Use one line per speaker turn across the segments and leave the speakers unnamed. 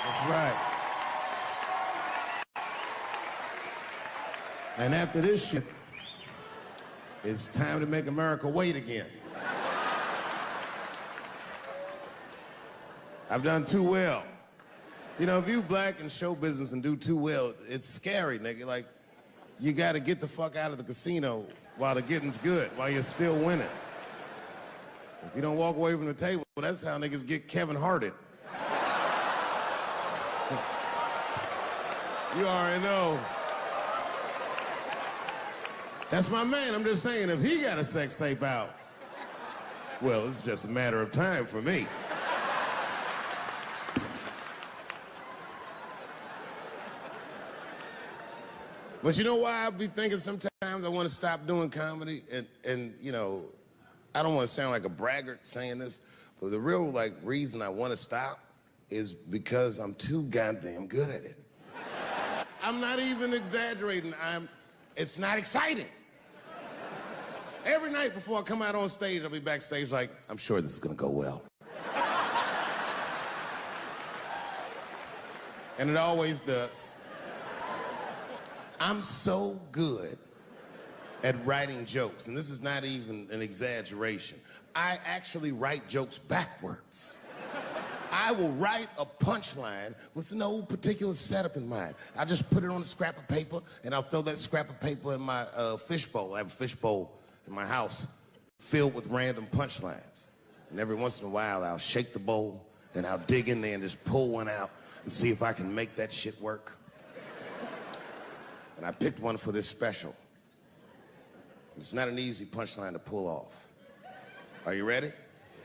That's right. And after this shit, it's time to make America wait again. I've done too well. You know, if you black in show business and do too well, it's scary, nigga. Like, you gotta get the fuck out of the casino while the getting's good, while you're still winning. If you don't walk away from the table, that's how niggas get Kevin Harted. You already know. That's my man. I'm just saying, if he got a sex tape out, well, it's just a matter of time for me. But you know why I be thinking sometimes I want to stop doing comedy? And you know, I don't want to sound like a braggart saying this, but the real, like, reason I want to stop is because I'm too goddamn good at it. I'm not even exaggerating. It's not exciting. Every night before I come out on stage, I'll be backstage like, I'm sure this is gonna go well. And it always does. I'm so good at writing jokes, and this is not even an exaggeration. I actually write jokes backwards. I will write a punchline with no particular setup in mind. I just put it on a scrap of paper, and I'll throw that scrap of paper in my fishbowl. I have a fishbowl in my house filled with random punchlines. And every once in a while, I'll shake the bowl, and I'll dig in there and just pull one out and see if I can make that shit work. And I picked one for this special. It's not an easy punchline to pull off. Are you ready?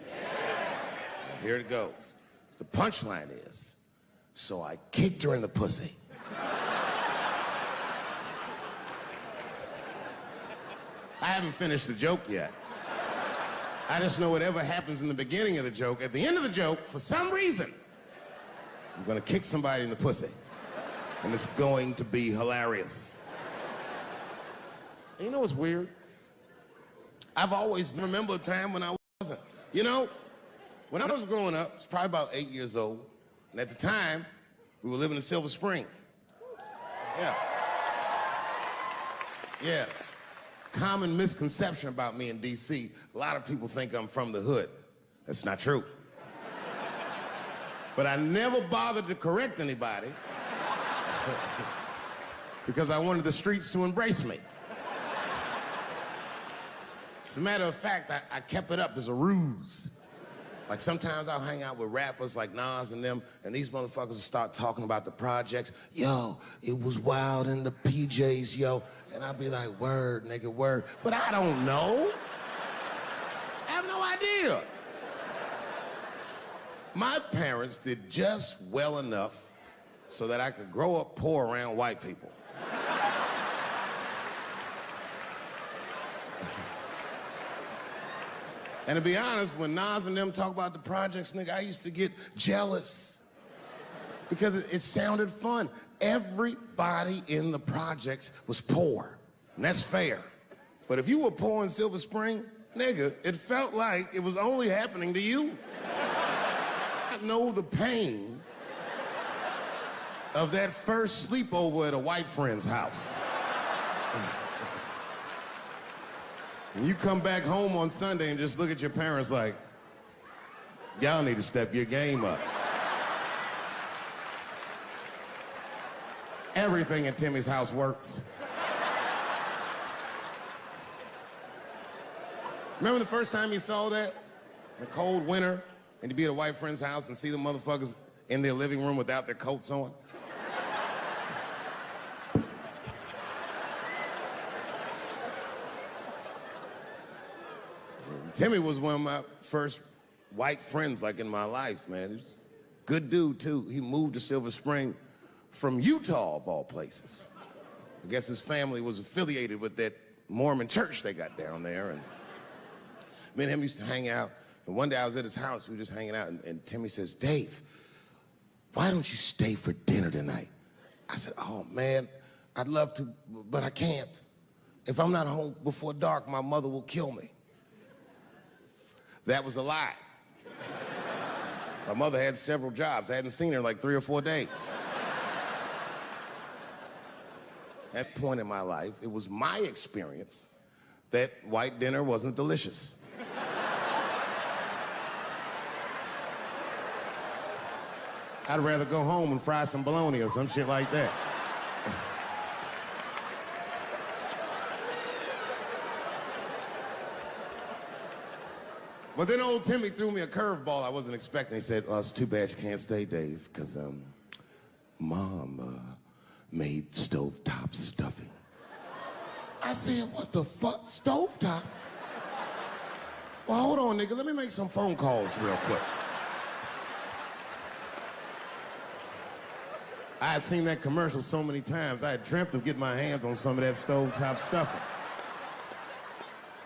Yeah. Here it goes. The punchline is, so I kicked her in the pussy. I haven't finished the joke yet. I just know whatever happens in the beginning of the joke, at the end of the joke, for some reason, I'm gonna kick somebody in the pussy. And it's going to be hilarious. And you know what's weird? I've always remembered a time when I wasn't. You know, when I was growing up, I was probably about 8 years old, and at the time, we were living in Silver Spring. Yeah. Yes. Common misconception about me in D.C., a lot of people think I'm from the hood. That's not true. But I never bothered to correct anybody because I wanted the streets to embrace me. As a matter of fact, I kept it up as a ruse. Like sometimes I'll hang out with rappers like Nas and them, and these motherfuckers will start talking about the projects. Yo, it was wild in the PJs, yo. And I'll be like, word, nigga, word. But I don't know. I have no idea. My parents did just well enough so that I could grow up poor around white people. And to be honest, when Nas and them talk about the projects, nigga, I used to get jealous because it sounded fun. Everybody in the projects was poor, and that's fair. But if you were poor in Silver Spring, nigga, it felt like it was only happening to you. I know the pain of that first sleepover at a white friend's house. And you come back home on Sunday and just look at your parents like, y'all need to step your game up. Everything in Timmy's house works. Remember the first time you saw that? In a cold winter, and you'd be at a white friend's house and see the motherfuckers in their living room without their coats on? Timmy was one of my first white friends, like, in my life, man. He's a good dude, too. He moved to Silver Spring from Utah, of all places. I guess his family was affiliated with that Mormon church they got down there, and me and him used to hang out. And one day I was at his house, we were just hanging out, and Timmy says, Dave, why don't you stay for dinner tonight? I said, oh, man, I'd love to, but I can't. If I'm not home before dark, my mother will kill me. That was a lie. My mother had several jobs. I hadn't seen her in like 3 or 4 days. At that point in my life, it was my experience that white dinner wasn't delicious. I'd rather go home and fry some bologna or some shit like that. But then old Timmy threw me a curveball I wasn't expecting. He said, "Oh, it's too bad you can't stay, Dave, because Mom made stovetop stuffing." I said, "What the fuck, stovetop?" Well, hold on, nigga. Let me make some phone calls real quick. I had seen that commercial so many times, I had dreamt of getting my hands on some of that stovetop stuffing.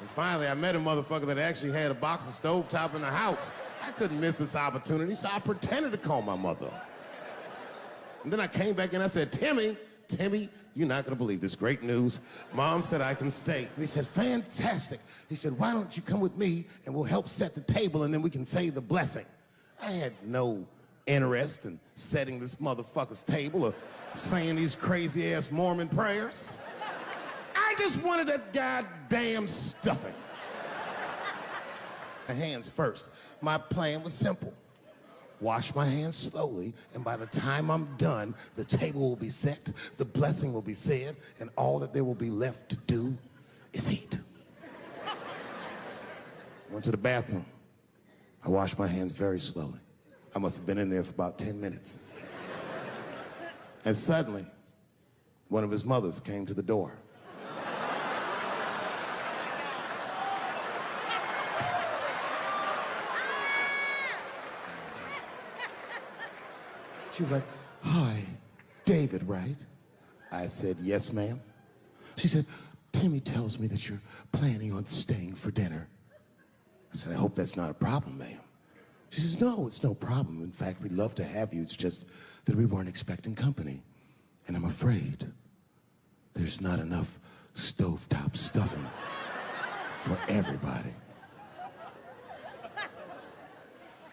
And finally, I met a motherfucker that actually had a box of stovetop in the house. I couldn't miss this opportunity, so I pretended to call my mother. And then I came back and I said, Timmy, you're not gonna believe this great news. Mom said I can stay. And he said, fantastic. He said, why don't you come with me and we'll help set the table and then we can say the blessing. I had no interest in setting this motherfucker's table or saying these crazy ass Mormon prayers. I just wanted that goddamn stuffing. My hands first. My plan was simple. Wash my hands slowly, and by the time I'm done, the table will be set, the blessing will be said, and all that there will be left to do is eat. Went to the bathroom. I washed my hands very slowly. I must have been in there for about 10 minutes. And suddenly, one of his mothers came to the door. She was like, hi, David, right? I said, yes, ma'am. She said, Timmy tells me that you're planning on staying for dinner. I said, I hope that's not a problem, ma'am. She says, no, it's no problem. In fact, we'd love to have you. It's just that we weren't expecting company. And I'm afraid there's not enough stovetop stuffing for everybody.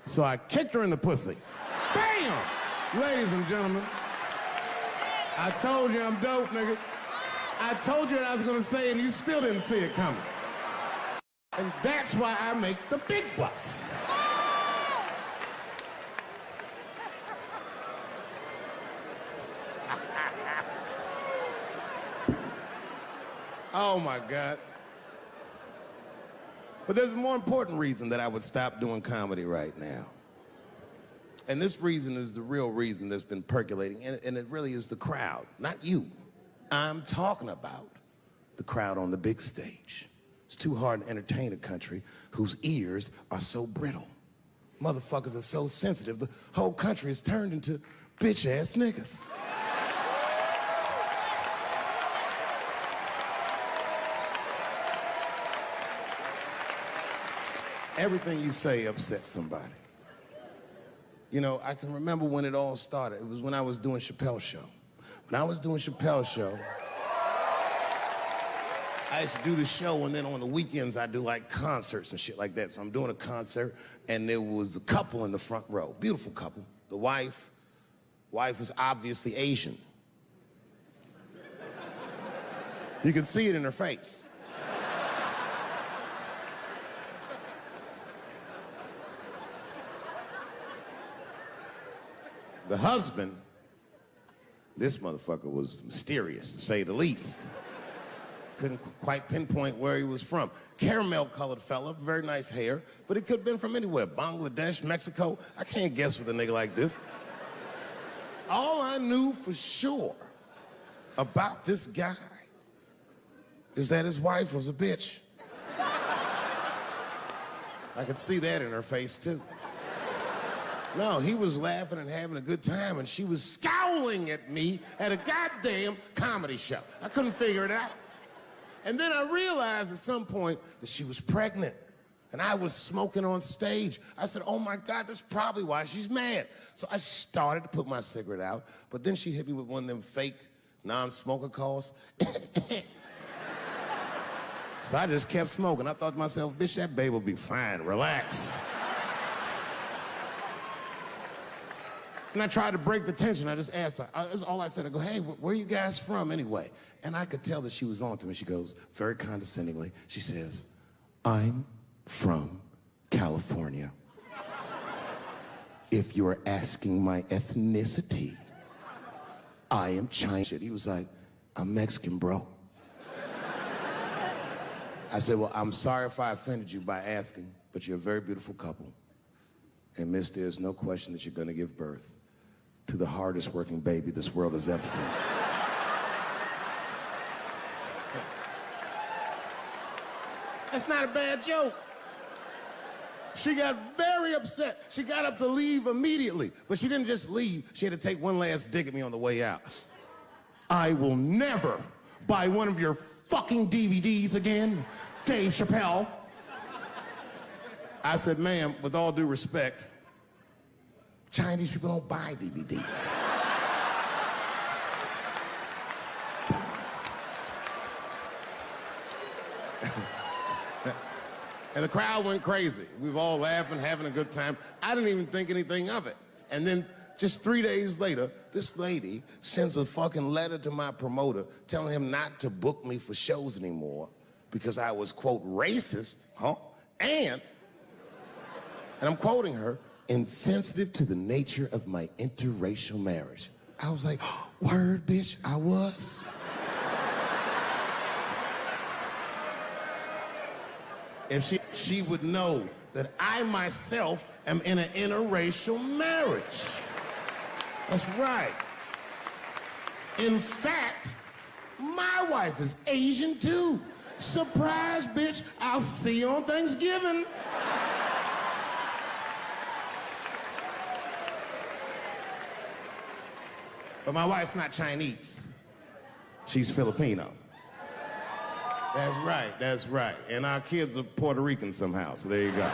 So I kicked her in the pussy. Bam! Ladies and gentlemen, I told you I'm dope, nigga. I told you what I was gonna say and you still didn't see it coming. And that's why I make the big bucks. Oh my God. But there's a more important reason that I would stop doing comedy right now. And this reason is the real reason that's been percolating, and it really is the crowd, not you. I'm talking about the crowd on the big stage. It's too hard to entertain a country whose ears are so brittle. Motherfuckers are so sensitive, the whole country is turned into bitch-ass niggas. Everything you say upsets somebody. You know, I can remember when it all started. It was when I was doing Chappelle show. When I was doing Chappelle show, I used to do the show, and then on the weekends, I do like concerts and shit like that. So I'm doing a concert, and there was a couple in the front row, beautiful couple. The wife was obviously Asian. You could see it in her face. The husband, this motherfucker was mysterious, to say the least. Couldn't quite pinpoint where he was from. Caramel-colored fella, very nice hair, but he could have been from anywhere. Bangladesh, Mexico. I can't guess with a nigga like this. All I knew for sure about this guy is that his wife was a bitch. I could see that in her face, too. No, he was laughing and having a good time, and she was scowling at me at a goddamn comedy show. I couldn't figure it out. And then I realized at some point that she was pregnant, and I was smoking on stage. I said, oh my God, that's probably why she's mad. So I started to put my cigarette out, but then she hit me with one of them fake non-smoker calls. So I just kept smoking. I thought to myself, bitch, that babe will be fine, relax. And I tried to break the tension. I just asked her. That's all I said. I go, hey, where are you guys from anyway? And I could tell that she was on to me. She goes, very condescendingly, she says, I'm from California. If you're asking my ethnicity, I am Chinese. He was like, I'm Mexican, bro. I said, well, I'm sorry if I offended you by asking, but you're a very beautiful couple. And miss, there's no question that you're gonna give birth to the hardest working baby this world has ever seen. That's not a bad joke. She got very upset. She got up to leave immediately, but she didn't just leave. She had to take one last dig at me on the way out. I will never buy one of your fucking DVDs again, Dave Chappelle. I said, ma'am, with all due respect, Chinese people don't buy DVDs. And the crowd went crazy. We were all laughing, having a good time. I didn't even think anything of it. And then just 3 days later, this lady sends a fucking letter to my promoter telling him not to book me for shows anymore because I was, quote, racist, and I'm quoting her, insensitive to the nature of my interracial marriage. I was like, word, bitch, I was. If she would know that I myself am in an interracial marriage. That's right. In fact, my wife is Asian too. Surprise, bitch, I'll see you on Thanksgiving. But my wife's not Chinese. She's Filipino. That's right, that's right. And our kids are Puerto Rican somehow, so there you go.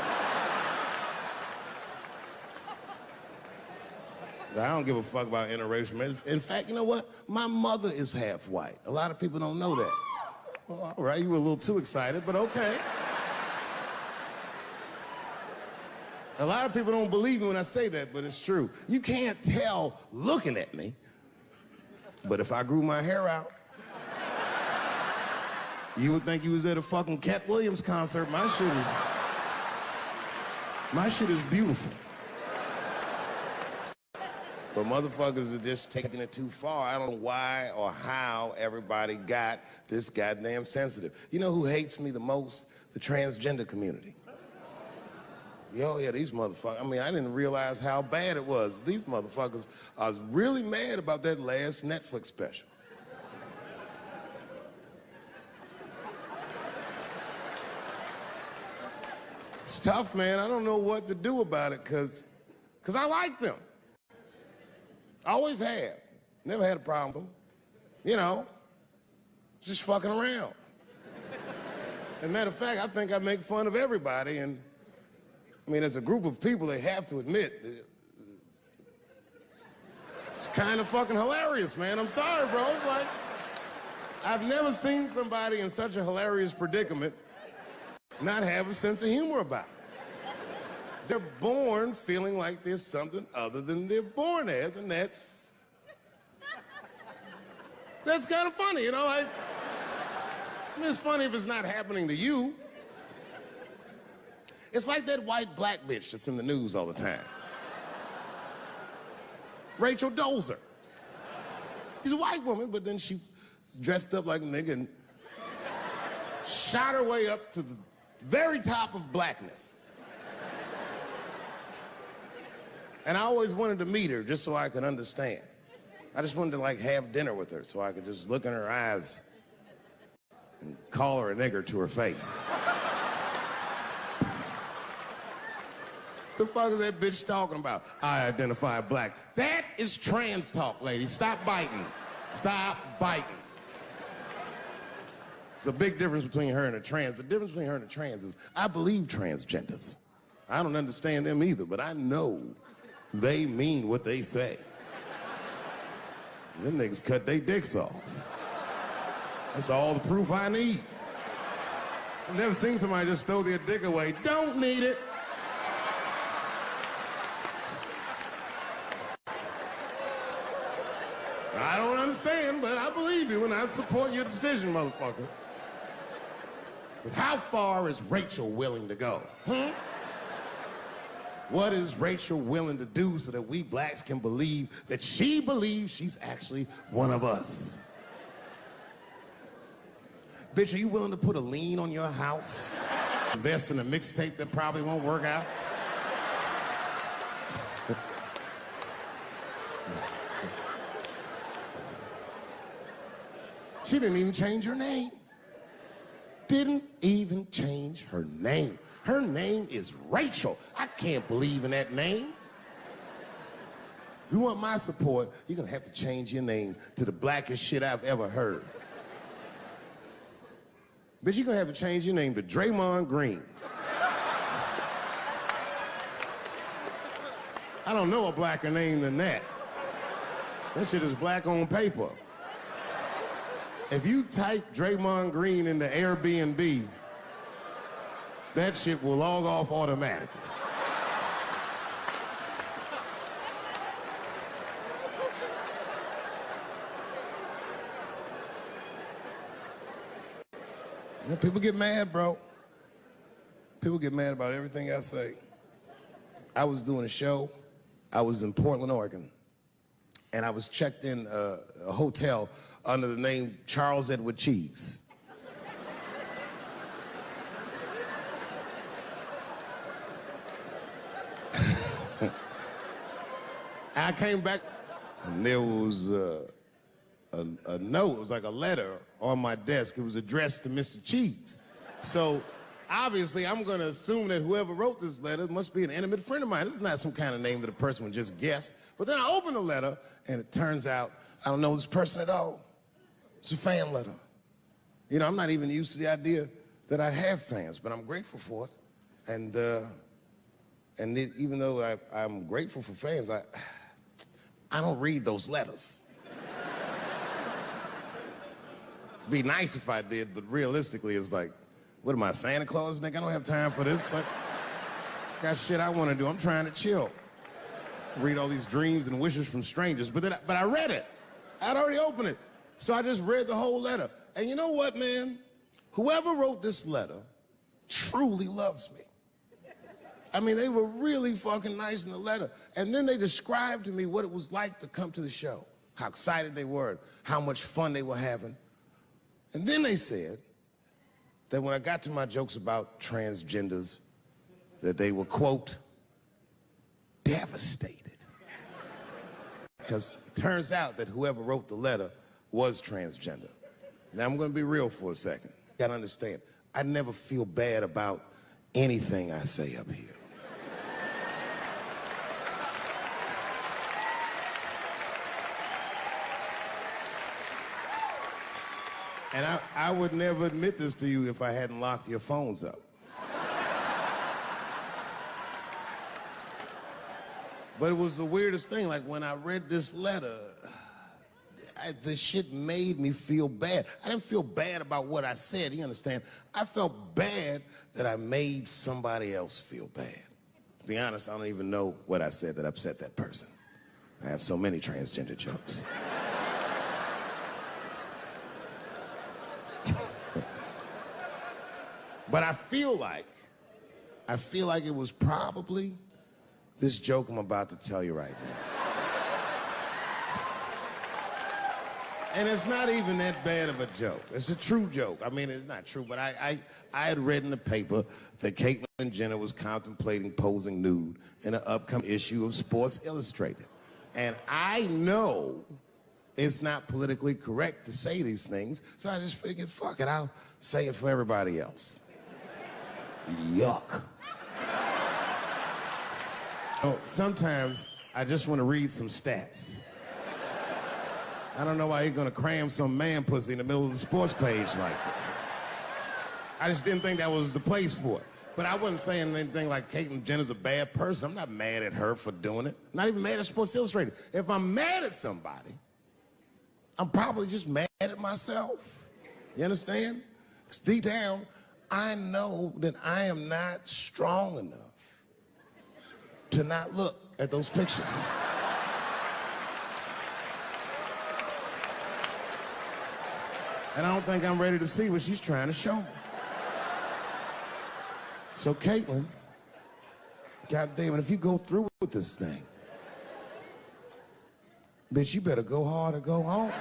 I don't give a fuck about interracial marriage. In fact, you know what? My mother is half white. A lot of people don't know that. Well, all right, you were a little too excited, but okay. A lot of people don't believe me when I say that, but it's true. You can't tell looking at me, but if I grew my hair out, you would think you was at a fucking Cat Williams concert. My shit is beautiful. But motherfuckers are just taking it too far. I don't know why or how everybody got this goddamn sensitive. You know who hates me the most? The transgender community. Yo, yeah, these motherfuckers. I mean, I didn't realize how bad it was. These motherfuckers, I was really mad about that last Netflix special. It's tough, man. I don't know what to do about it because I like them. I always have. Never had a problem with them. You know, just fucking around. As a matter of fact, I think I make fun of everybody. And I mean, as a group of people, they have to admit, it's kind of fucking hilarious, man. I'm sorry, bro. It's like, I've never seen somebody in such a hilarious predicament not have a sense of humor about it. They're born feeling like there's something other than they're born as, and that's kind of funny, you know? I mean, it's funny if it's not happening to you. It's like that white black bitch that's in the news all the time. Rachel Dolezal. She's a white woman, but then she dressed up like a nigga and shot her way up to the very top of blackness. And I always wanted to meet her just so I could understand. I just wanted to like have dinner with her so I could just look in her eyes and call her a nigger to her face. The fuck is that bitch talking about? I identify black. That is trans talk, lady. Stop biting. Stop biting. There's a big difference between her and a trans. The difference between her and a trans is I believe transgenders. I don't understand them either, but I know they mean what they say. Them niggas cut their dicks off. That's all the proof I need. I've never seen somebody just throw their dick away. Don't need it. I don't understand, but I believe you and I support your decision, motherfucker. But how far is Rachel willing to go? What is Rachel willing to do so that we blacks can believe that she believes she's actually one of us? Bitch, are you willing to put a lien on your house? Invest in a mixtape that probably won't work out? She didn't even change her name. Didn't even change her name. Her name is Rachel. I can't believe in that name. If you want my support, you're gonna have to change your name to the blackest shit I've ever heard. Bitch, you're gonna have to change your name to Draymond Green. I don't know a blacker name than that. That shit is black on paper. If you type Draymond Green into Airbnb, that shit will log off automatically. You know, people get mad, bro. People get mad about everything I say. I was doing a show. I was in Portland, Oregon, and I was checked in a hotel under the name Charles Edward Cheese. I came back, and there was a note. It was like a letter on my desk. It was addressed to Mr. Cheese. So obviously, I'm going to assume that whoever wrote this letter must be an intimate friend of mine. This is not some kind of name that a person would just guess. But then I open the letter, and it turns out I don't know this person at all. It's a fan letter. You know, I'm not even used to the idea that I have fans, but I'm grateful for it. And even though I'm grateful for fans, I don't read those letters. Be nice if I did, but realistically, it's like, what am I, Santa Claus, nigga? I don't have time for this. Like, got shit I want to do. I'm trying to chill. Read all these dreams and wishes from strangers. But I read it. I'd already opened it. So I just read the whole letter. And you know what, man? Whoever wrote this letter truly loves me. I mean, they were really fucking nice in the letter. And then they described to me what it was like to come to the show, how excited they were, how much fun they were having. And then they said that when I got to my jokes about transgenders, that they were, quote, devastated. Because it turns out that whoever wrote the letter was transgender. Now, I'm going to be real for a second. You got to understand, I never feel bad about anything I say up here. And I would never admit this to you if I hadn't locked your phones up. But it was the weirdest thing. Like, when I read this letter, the shit made me feel bad. I didn't feel bad about what I said, you understand? I felt bad that I made somebody else feel bad. To be honest, I don't even know what I said that upset that person. I have so many transgender jokes. But I feel like it was probably this joke I'm about to tell you right now. And it's not even that bad of a joke. It's a true joke. I mean, it's not true, but I had read in the paper that Caitlyn Jenner was contemplating posing nude in an upcoming issue of Sports Illustrated. And I know it's not politically correct to say these things, so I just figured, fuck it, I'll say it for everybody else. Yuck. Oh, sometimes I just want to read some stats. I don't know why you're gonna cram some man pussy in the middle of the sports page like this. I just didn't think that was the place for it. But I wasn't saying anything like Caitlyn Jenner's a bad person. I'm not mad at her for doing it. Not even mad at Sports Illustrated. If I'm mad at somebody, I'm probably just mad at myself. You understand? Because deep down, I know that I am not strong enough to not look at those pictures. And I don't think I'm ready to see what she's trying to show me. So Caitlin, goddamn, if you go through with this thing, bitch, you better go hard or go home.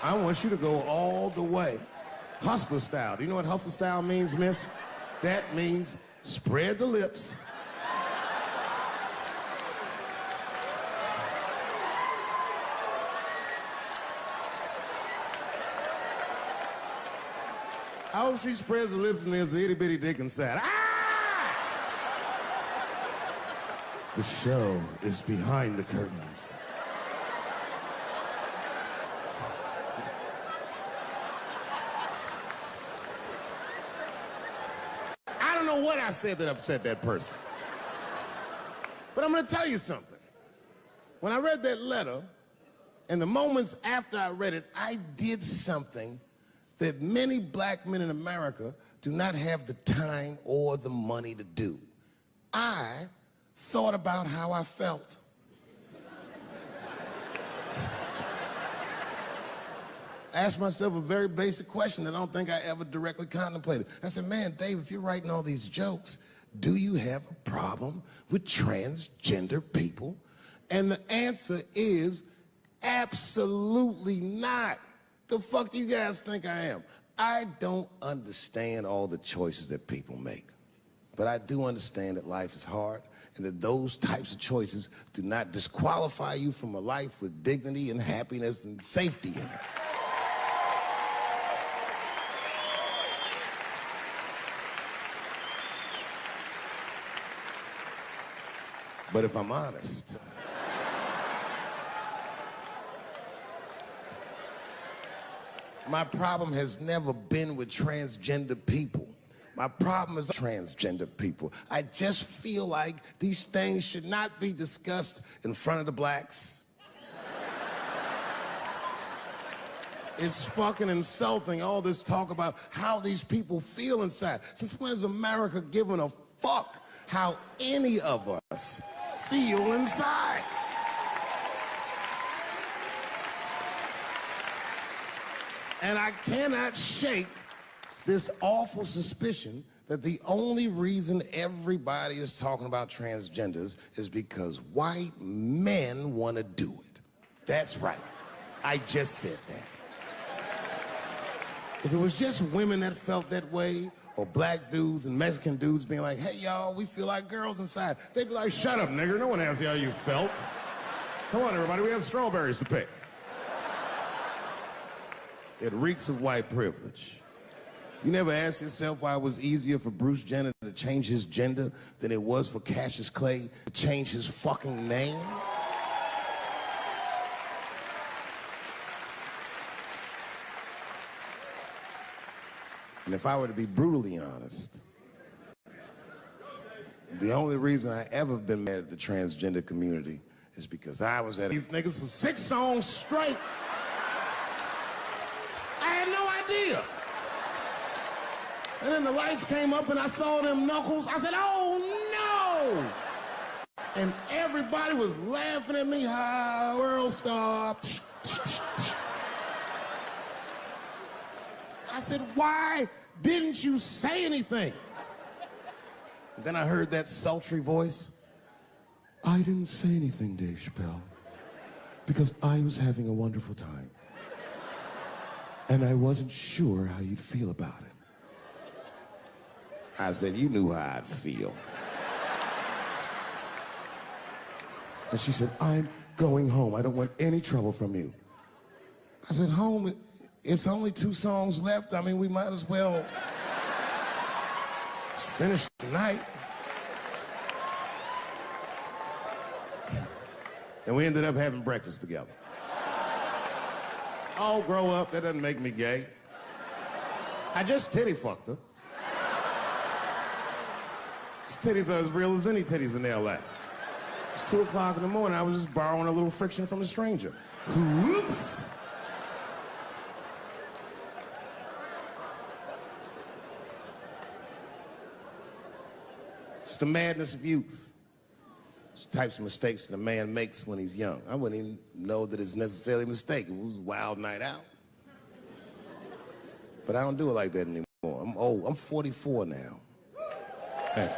I want you to go all the way. Hustler style. Do you know what hustler style means, miss? That means spread the lips. I hope she spreads her lips and there's an itty bitty dick inside. Ah! The show is behind the curtains. I don't know what I said that upset that person. But I'm gonna tell you something. When I read that letter, and the moments after I read it, I did something that many black men in America do not have the time or the money to do. I thought about how I felt. I asked myself a very basic question that I don't think I ever directly contemplated. I said, man, Dave, if you're writing all these jokes, do you have a problem with transgender people? And the answer is absolutely not. The fuck do you guys think I am? I don't understand all the choices that people make. But I do understand that life is hard and that those types of choices do not disqualify you from a life with dignity and happiness and safety in it. But if I'm honest, my problem has never been with transgender people. My problem is transgender people. I just feel like these things should not be discussed in front of the blacks. It's fucking insulting, all this talk about how these people feel inside. Since when has America given a fuck how any of us feel inside? And I cannot shake this awful suspicion that the only reason everybody is talking about transgenders is because white men want to do it. That's right. I just said that. If it was just women that felt that way, or black dudes and Mexican dudes being like, hey, y'all, we feel like girls inside, they'd be like, shut up, nigger. No one asked you how you felt. Come on, everybody, we have strawberries to pick. It reeks of white privilege. You never asked yourself why it was easier for Bruce Jenner to change his gender than it was for Cassius Clay to change his fucking name? And if I were to be brutally honest, the only reason I ever been mad at the transgender community is because I was at these niggas for 6 songs straight. I had no idea. And then the lights came up and I saw them knuckles. I said, oh no! And everybody was laughing at me. Hi, world star. I said, why didn't you say anything? And then I heard that sultry voice. I didn't say anything, Dave Chappelle, because I was having a wonderful time. And I wasn't sure how you'd feel about it. I said, you knew how I'd feel. And she said, I'm going home. I don't want any trouble from you. I said, home? It's only 2 songs left. I mean, we might as well finish tonight. And we ended up having breakfast together. Oh, grow up. That doesn't make me gay. I just titty fucked her. His titties are as real as any titties in L.A. It's 2 o'clock in the morning. I was just borrowing a little friction from a stranger. Whoops. It's the madness of youth. It's the types of mistakes that a man makes when he's young. I wouldn't even know that it's necessarily a mistake. It was a wild night out. But I don't do it like that anymore. I'm old. I'm 44 now. Man.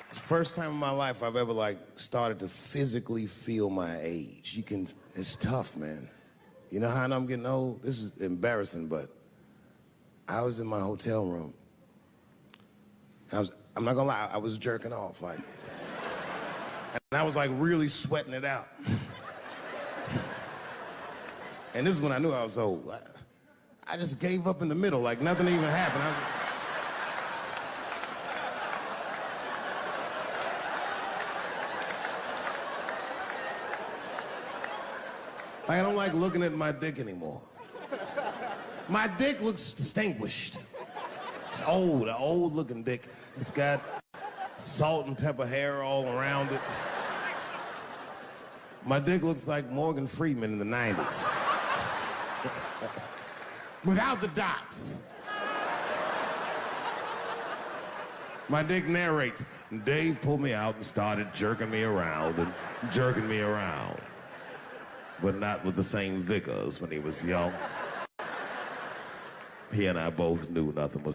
It's the first time in my life I've ever, like, started to physically feel my age. It's tough, man. You know how I know I'm getting old? This is embarrassing, but I was in my hotel room. I'm not gonna lie, I was jerking off, like. And I was, like, really sweating it out. And this is when I knew I was old. I just gave up in the middle, like nothing even happened. I don't like looking at my dick anymore. My dick looks distinguished. It's old, an old-looking dick. It's got salt and pepper hair all around it. My dick looks like Morgan Freeman in the 90s. Without the dots. My dick narrates. Dave pulled me out and started jerking me around and jerking me around. But not with the same vigor as when he was young. He and I both knew nothing was...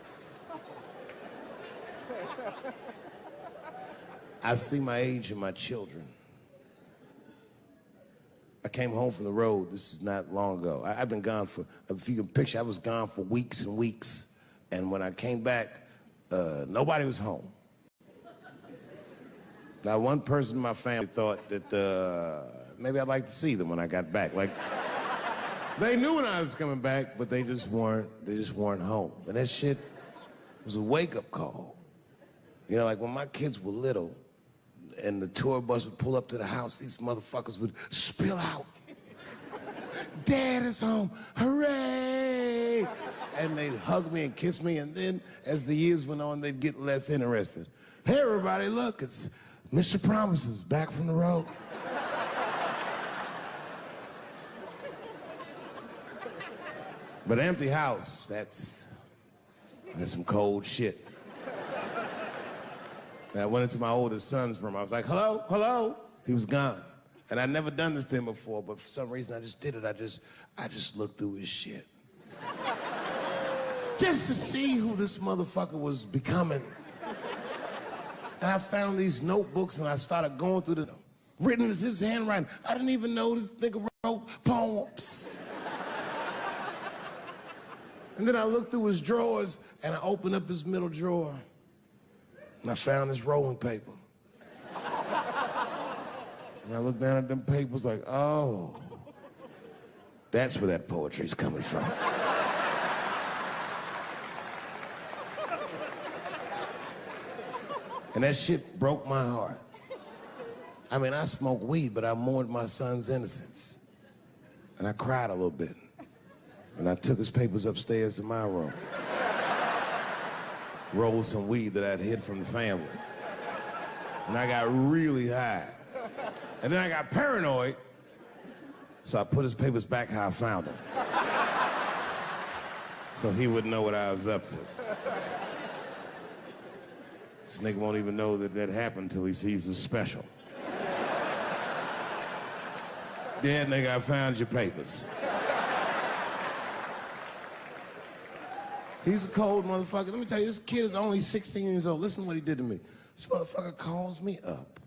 I see my age in my children. I came home from the road, this is not long ago. I've been gone for, if you can picture, I was gone for weeks and weeks. And when I came back, nobody was home. Now, one person in my family thought that maybe I'd like to see them when I got back. Like, they knew when I was coming back, but they just weren't home. And that shit was a wake-up call. You know, like when my kids were little, and the tour bus would pull up to the house, these motherfuckers would spill out. Dad is home, hooray! And they'd hug me and kiss me, and then as the years went on, they'd get less interested. Hey, everybody, look, it's Mr. Promises back from the road. But empty house, that's some cold shit. And I went into my oldest son's room. I was like, hello, hello. He was gone. And I'd never done this to him before, but for some reason I just did it. I just looked through his shit. Just to see who this motherfucker was becoming. And I found these notebooks and I started going through them. Written as his handwriting. I didn't even know this nigga wrote poems. And then I looked through his drawers and I opened up his middle drawer. And I found this rolling paper. And I looked down at them papers like, oh, that's where that poetry's coming from. And that shit broke my heart. I mean, I smoked weed, but I mourned my son's innocence. And I cried a little bit. And I took his papers upstairs to my room. Rolled some weed that I'd hid from the family. And I got really high. And then I got paranoid, so I put his papers back how I found them. So he wouldn't know what I was up to. This nigga won't even know that that happened until he sees the special. Yeah, nigga, I found your papers. He's a cold motherfucker. Let me tell you, this kid is only 16 years old. Listen to what he did to me. This motherfucker calls me up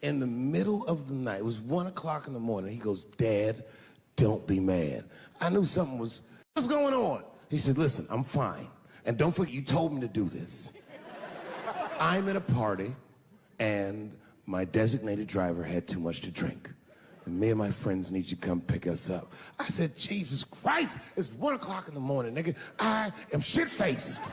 in the middle of the night. It was 1 o'clock in the morning. He goes, Dad, don't be mad. I knew something was, what's going on? He said, listen, I'm fine. And don't forget, you told me to do this. I'm at a party, and my designated driver had too much to drink. And me and my friends need you to come pick us up. I said, Jesus Christ, it's 1 o'clock in the morning, nigga. I am shit-faced.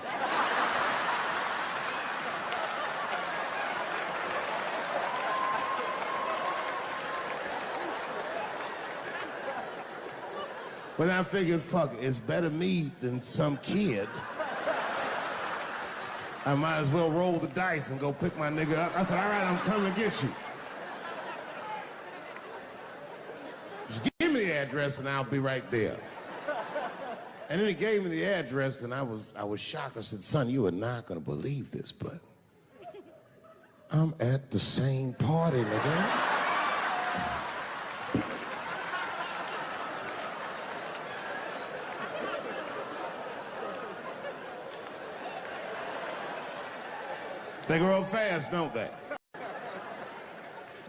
But I figured, fuck, it's better me than some kid. I might as well roll the dice and go pick my nigga up. I said, all right, I'm coming to get you. Just give me the address and I'll be right there. And then he gave me the address and I was shocked. I said, son, you are not gonna believe this, but I'm at the same party, nigga. They grow up fast, don't they?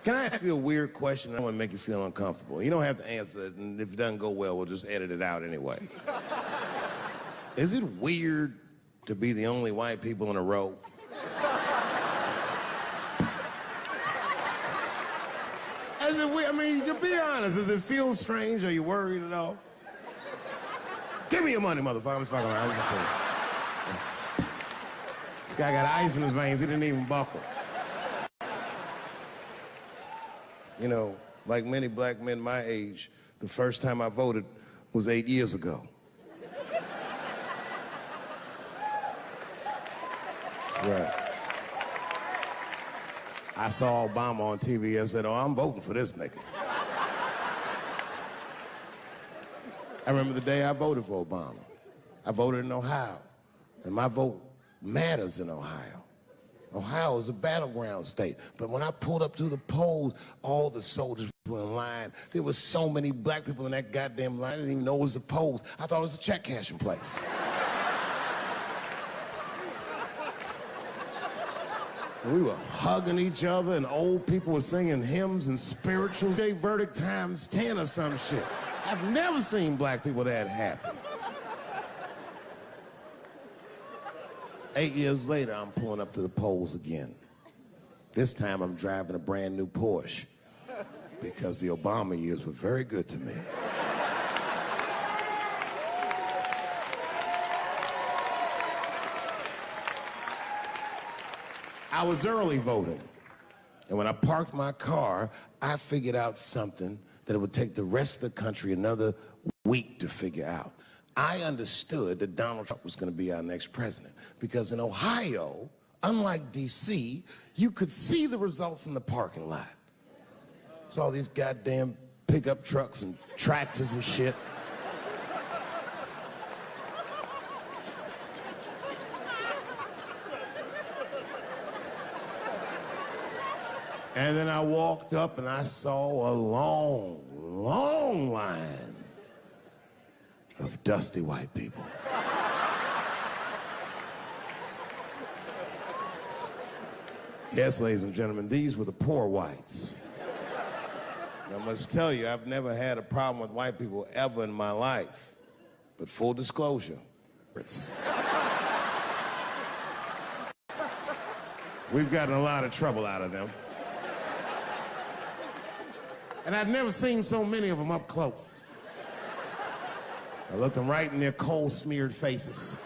Can I ask you a weird question? I want to make you feel uncomfortable. You don't have to answer it, and if it doesn't go well, we'll just edit it out anyway. Is it weird to be the only white people in a row? Is it weird? I mean, to be honest, does it feel strange? Are you worried at all? Give me your money, motherfucker. I'm fucking around. This guy got ice in his veins. He didn't even buckle. You know, like many black men my age, the first time I voted was 8 years ago. Right. I saw Obama on TV and said, oh, I'm voting for this nigga. I remember the day I voted for Obama. I voted in Ohio, and my vote matters in Ohio. Ohio is a battleground state, but when I pulled up to the polls, all the soldiers were in line. There were so many black people in that goddamn line, I didn't even know it was a polls. I thought it was a check cashing place. We were hugging each other, and old people were singing hymns and spirituals. They verdict times 10 or some shit. I've never seen black people that happy. 8 years later, I'm pulling up to the polls again. This time, I'm driving a brand new Porsche because the Obama years were very good to me. I was early voting, and when I parked my car, I figured out something that it would take the rest of the country another week to figure out. I understood that Donald Trump was going to be our next president because in Ohio, unlike D.C., you could see the results in the parking lot. It's all these goddamn pickup trucks and tractors and shit. And then I walked up and I saw a long, long line of dusty white people. Yes, ladies and gentlemen, these were the poor whites. And I must tell you, I've never had a problem with white people ever in my life. But full disclosure, we've gotten a lot of trouble out of them. And I've never seen so many of them up close. I looked them right in their coal-smeared faces.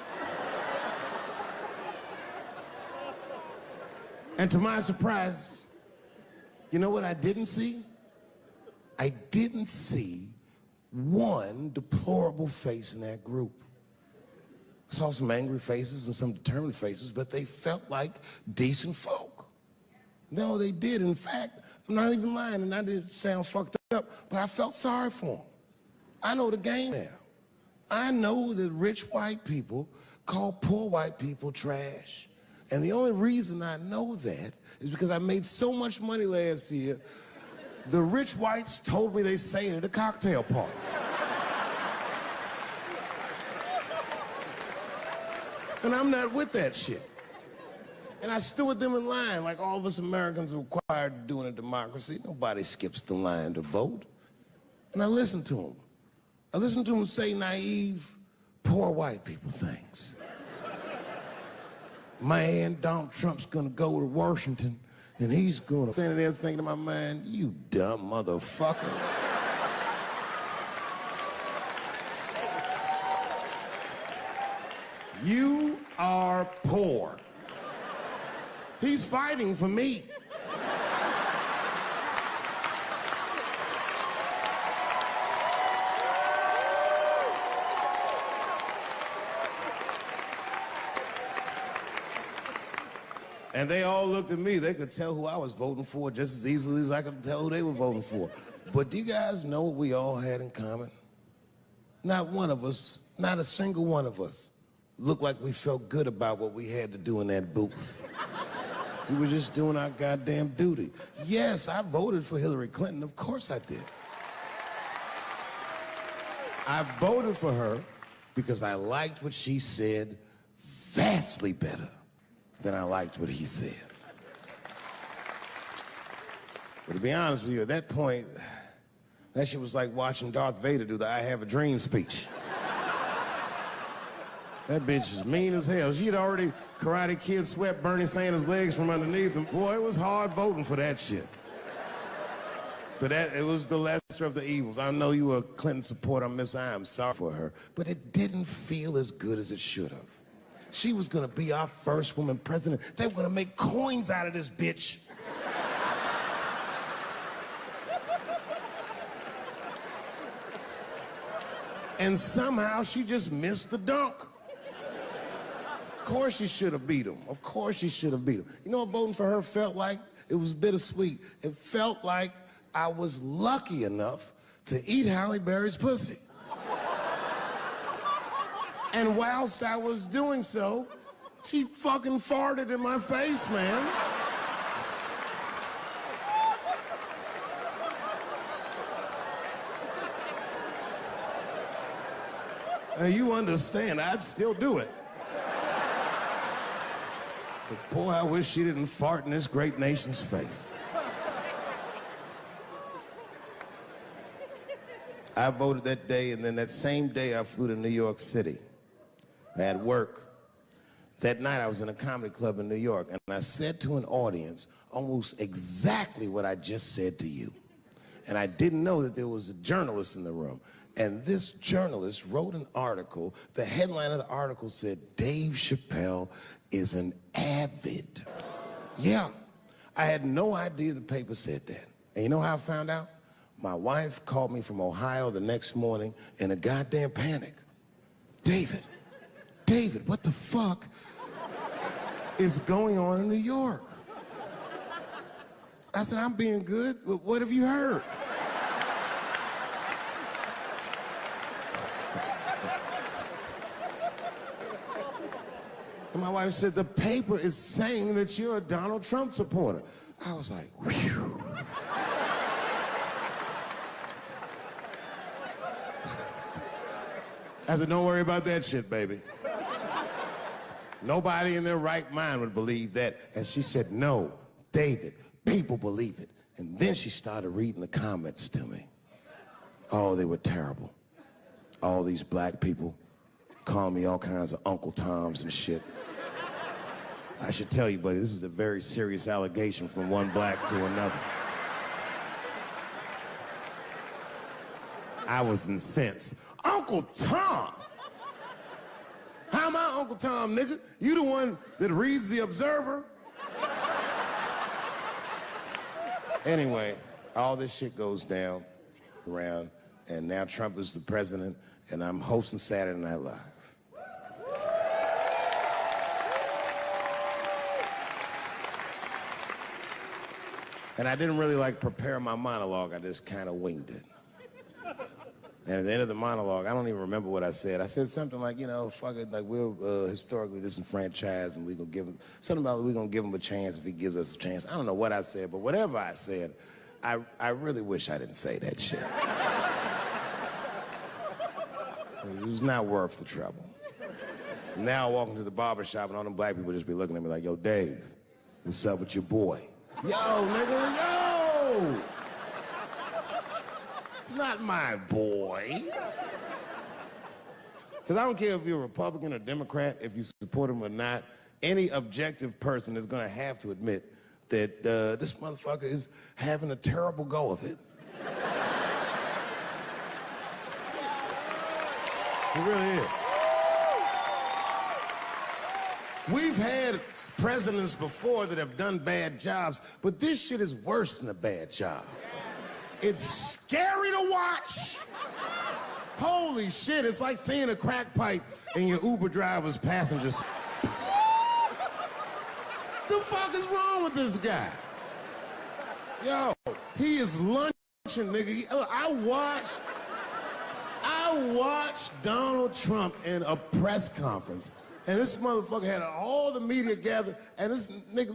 And to my surprise, you know what I didn't see? I didn't see one deplorable face in that group. I saw some angry faces and some determined faces, but they felt like decent folk. No, they did. In fact, I'm not even lying, and I didn't sound fucked up, but I felt sorry for them. I know the game now. I know that rich white people call poor white people trash. And the only reason I know that is because I made so much money last year, the rich whites told me they say it at a cocktail party. And I'm not with that shit. And I stood with them in line like all of us Americans are required to do in a democracy. Nobody skips the line to vote. And I listened to them. I listened to them say naive, poor white people things. Man, Donald Trump's gonna go to Washington and he's gonna stand there thinking in my mind, you dumb motherfucker. You are poor. He's fighting for me. And they all looked at me. They could tell who I was voting for just as easily as I could tell who they were voting for. But do you guys know what we all had in common? Not one of us, not a single one of us, looked like we felt good about what we had to do in that booth. We were just doing our goddamn duty. Yes, I voted for Hillary Clinton. Of course I did. I voted for her because I liked what she said vastly better than I liked what he said. But to be honest with you, at that point, that shit was like watching Darth Vader do the I Have a Dream speech. That bitch is mean as hell. She had already Karate Kid swept Bernie Sanders' legs from underneath him. Boy, it was hard voting for that shit. But it was the lesser of the evils. I know you were a Clinton supporter, Miss I am sorry for her, but it didn't feel as good as it should have. She was gonna be our first woman president. They were gonna make coins out of this bitch. And somehow she just missed the dunk. Of course she should have beat him. Of course she should have beat him. You know what voting for her felt like? It was bittersweet. It felt like I was lucky enough to eat Halle Berry's pussy. And whilst I was doing so, she fucking farted in my face, man. Now you understand, I'd still do it. But boy, I wish she didn't fart in this great nation's face. I voted that day, and then that same day I flew to New York City. I had work. That night I was in a comedy club in New York, and I said to an audience almost exactly what I just said to you. And I didn't know that there was a journalist in the room. And this journalist wrote an article. The headline of the article said, Dave Chappelle is an avid. Yeah, I had no idea the paper said that. And you know how I found out? My wife called me from Ohio the next morning in a goddamn panic. David, what the fuck is going on in New York? I said, I'm being good, but what have you heard? And my wife said, the paper is saying that you're a Donald Trump supporter. I was like, whew. I said, don't worry about that shit, baby. Nobody in their right mind would believe that. And she said, no, David, people believe it. And then she started reading the comments to me. Oh, they were terrible. All these black people calling me all kinds of Uncle Toms and shit. I should tell you, buddy, this is a very serious allegation from one black to another. I was incensed. Uncle Tom? How am I Uncle Tom, nigga? You the one that reads The Observer? Anyway, all this shit goes down around, and now Trump is the president, and I'm hosting Saturday Night Live. And I didn't really prepare my monologue, I just kind of winged it. And at the end of the monologue, I don't even remember what I said. I said something like, you know, fuck it, we're historically disenfranchised, and we're gonna give him, something about we're gonna give him a chance if he gives us a chance. I don't know what I said, but whatever I said, I really wish I didn't say that shit. It was not worth the trouble. Now I walk into the barber shop and all them black people just be looking at me like, yo, Dave, what's up with your boy? Yo, nigga, yo! Not my boy. Because I don't care if you're a Republican or Democrat, if you support him or not, any objective person is going to have to admit that this motherfucker is having a terrible go of it. It really is. We've had presidents before that have done bad jobs, but this shit is worse than a bad job. It's scary to watch. Holy shit, it's like seeing a crack pipe in your Uber driver's passenger seat. The fuck is wrong with this guy? Yo, he is lunching, nigga. I watched Donald Trump in a press conference, and this motherfucker had all the media gathered, and this nigga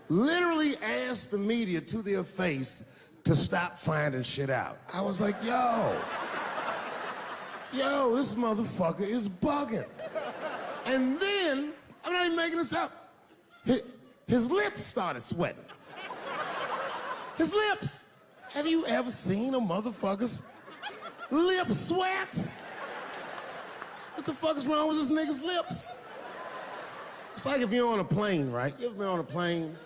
literally asked the media to their face to stop finding shit out. I was like, yo, this motherfucker is bugging. And then I'm not even making this up. His lips started sweating. His lips. Have you ever seen a motherfucker's lip sweat? What the fuck is wrong with this nigga's lips? It's like if you're on a plane, right? You ever been on a plane?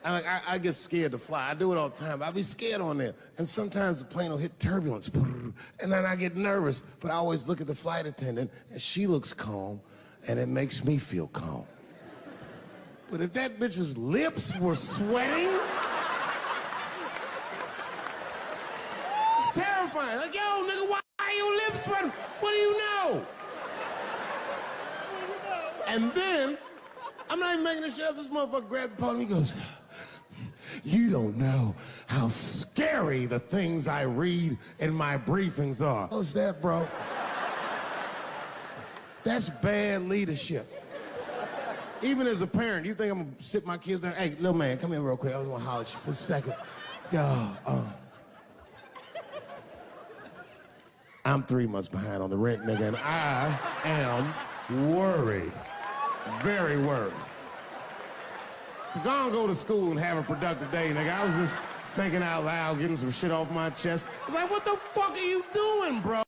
I get scared to fly. I do it all the time. I be scared on there. And sometimes the plane will hit turbulence. And then I get nervous. But I always look at the flight attendant, and she looks calm, and it makes me feel calm. But if that bitch's lips were sweating, it's terrifying. Like, yo, nigga, why are your lips sweating? What do you know? And then, I'm not even making this shit up. This motherfucker grabbed the podium, he goes, you don't know how scary the things I read in my briefings are. What's that, bro? That's bad leadership. Even as a parent, you think I'm gonna sit my kids down? Hey, little man, come here real quick. I just wanna holler at you for a second. Yo, I'm 3 months behind on the rent, nigga, and I am worried. Very worried. Go to school and have a productive day, nigga. I was just thinking out loud, getting some shit off my chest. I'm like, what the fuck are you doing, bro?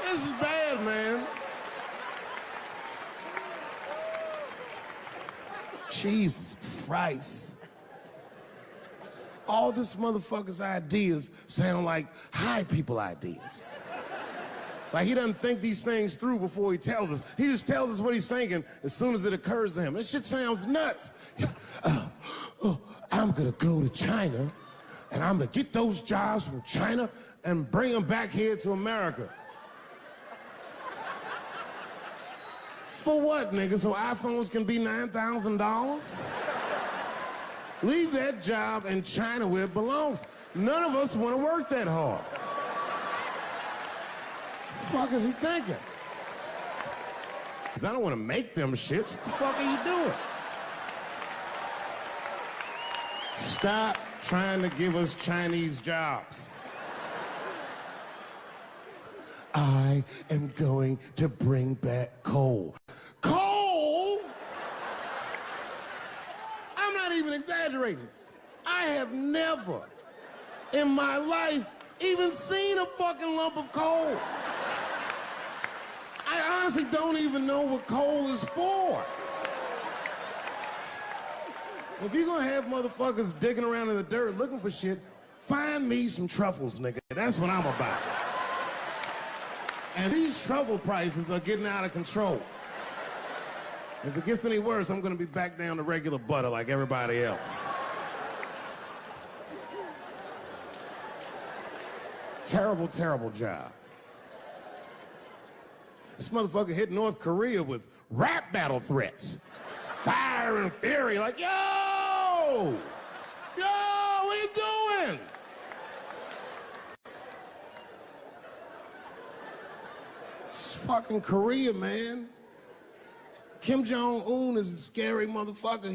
This is bad, man. Jesus Christ. All this motherfucker's ideas sound like high people ideas. Like he doesn't think these things through before he tells us. He just tells us what he's thinking as soon as it occurs to him. This shit sounds nuts. I'm gonna go to China and I'm gonna get those jobs from China and bring them back here to America. For what, nigga? So iPhones can be $9,000? Leave that job in China where it belongs. None of us want to work that hard. What the fuck is he thinking? Because I don't want to make them shits. What the fuck are you doing? Stop trying to give us Chinese jobs. I am going to bring back coal. Coal? I'm not even exaggerating. I have never in my life even seen a fucking lump of coal. I honestly don't even know what coal is for. If you're gonna have motherfuckers digging around in the dirt looking for shit, find me some truffles, nigga. That's what I'm about. And these truffle prices are getting out of control. If it gets any worse, I'm gonna be back down to regular butter like everybody else. Terrible, terrible job. This motherfucker hit North Korea with rap battle threats. Fire and fury, like, yo! Yo, what are you doing? It's fucking Korea, man. Kim Jong-un is a scary motherfucker.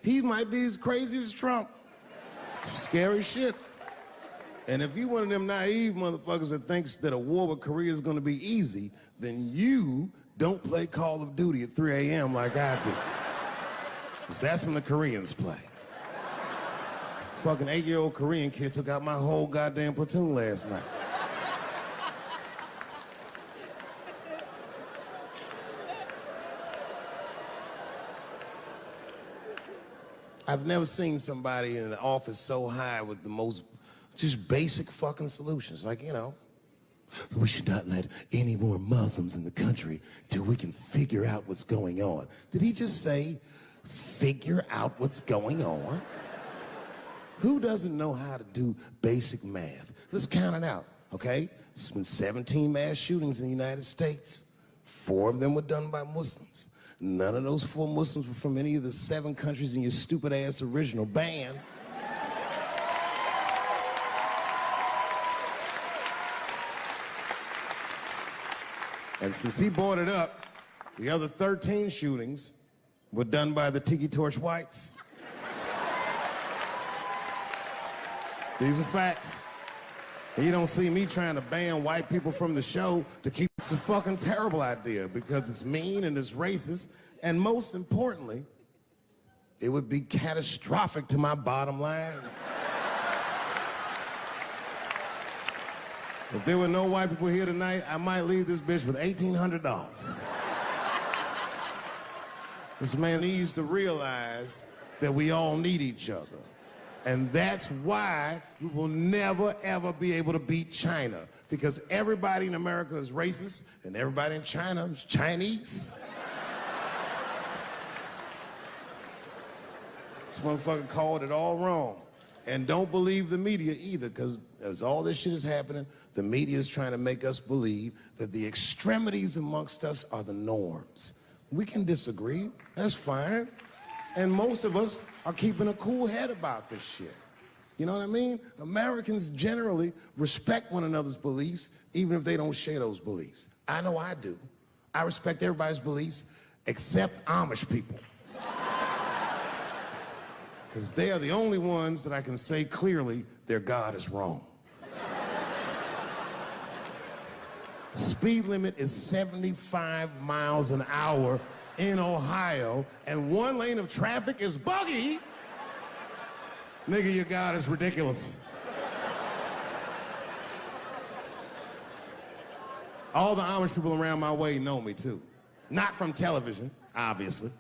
He might be as crazy as Trump. Some scary shit. And if you one of them naive motherfuckers that thinks that a war with Korea is gonna be easy, then you don't play Call of Duty at 3 a.m. like I do. Because that's when the Koreans play. Fucking 8-year-old Korean kid took out my whole goddamn platoon last night. I've never seen somebody in an office so high with the most just basic fucking solutions. Like, you know, we should not let any more Muslims in the country till we can figure out what's going on. Did he just say, figure out what's going on? Who doesn't know how to do basic math? Let's count it out, okay? There's been 17 mass shootings in the United States. 4 of them were done by Muslims. None of those 4 Muslims were from any of the 7 countries in your stupid ass original band. And since he brought it up, the other 13 shootings were done by the Tiki Torch whites. These are facts. And you don't see me trying to ban white people from the show to keep It's a fucking terrible idea because it's mean and it's racist, and most importantly, it would be catastrophic to my bottom line. If there were no white people here tonight, I might leave this bitch with $1,800. This man needs to realize that we all need each other. And that's why we will never, ever be able to beat China. Because everybody in America is racist, and everybody in China is Chinese. This motherfucker called it all wrong. And don't believe the media either, because as all this shit is happening, the media is trying to make us believe that the extremities amongst us are the norms. We can disagree, that's fine. And most of us are keeping a cool head about this shit. You know what I mean? Americans generally respect one another's beliefs, even if they don't share those beliefs. I know I do. I respect everybody's beliefs, except Amish people. Because they are the only ones that I can say clearly their God is wrong. The speed limit is 75 miles an hour in Ohio, and one lane of traffic is buggy. Nigga, your God is ridiculous. All the Amish people around my way know me too. Not from television, obviously.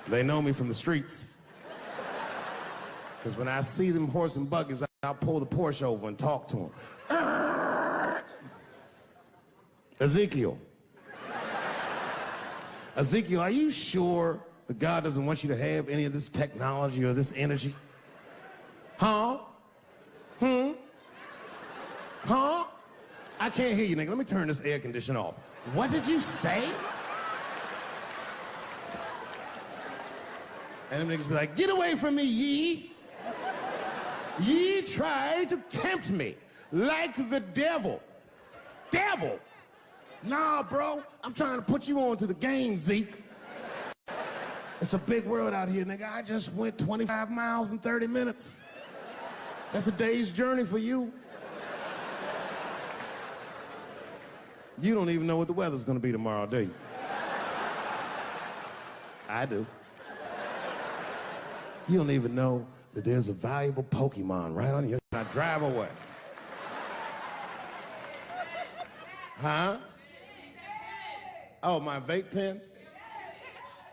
They know me from the streets. Because when I see them horse and buggies, I'll pull the Porsche over and talk to them. Ezekiel, are you sure that God doesn't want you to have any of this technology or this energy? Huh? Huh? I can't hear you, nigga. Let me turn this air conditioner off. What did you say? And them niggas be like, get away from me, ye. Ye tried to tempt me like the devil. Devil? Nah, bro, I'm trying to put you on to the game, Zeke. It's a big world out here, nigga. I just went 25 miles in 30 minutes. That's a day's journey for you. You don't even know what the weather's gonna be tomorrow, do you? I do. You don't even know that there's a valuable Pokemon right on you. I drive away. Huh? Oh, my vape pen?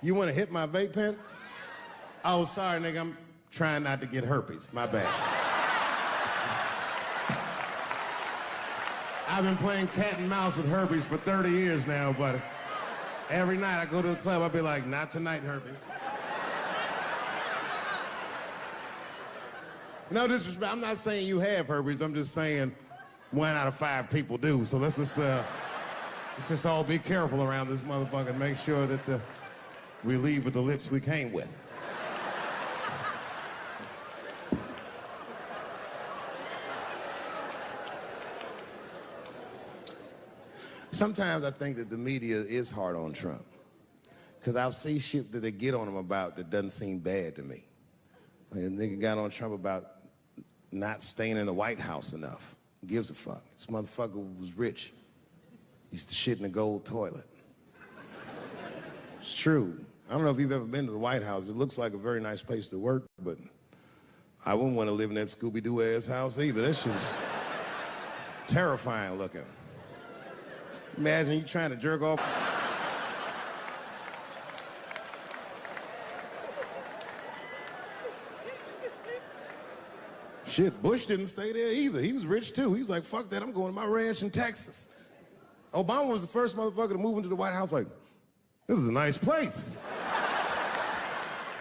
You want to hit my vape pen? Oh, sorry, nigga. I'm trying not to get herpes. My bad. I've been playing cat and mouse with herpes for 30 years now, but every night I go to the club, I'll be like, not tonight, herpes. No disrespect. I'm not saying you have herpes. I'm just saying 1 out of 5 people do. So let's just all be careful around this motherfucker and make sure that we leave with the lips we came with. Sometimes I think that the media is hard on Trump, because I'll see shit that they get on him about that doesn't seem bad to me. I mean, a nigga got on Trump about not staying in the White House enough. Who gives a fuck? This motherfucker was rich. Used to shit in a gold toilet. It's true. I don't know if you've ever been to the White House. It looks like a very nice place to work, but I wouldn't want to live in that Scooby-Doo ass house either. That shit's terrifying looking. Imagine you trying to jerk off. Shit, Bush didn't stay there either. He was rich too. He was like, fuck that, I'm going to my ranch in Texas. Obama was the first motherfucker to move into the White House like, this is a nice place.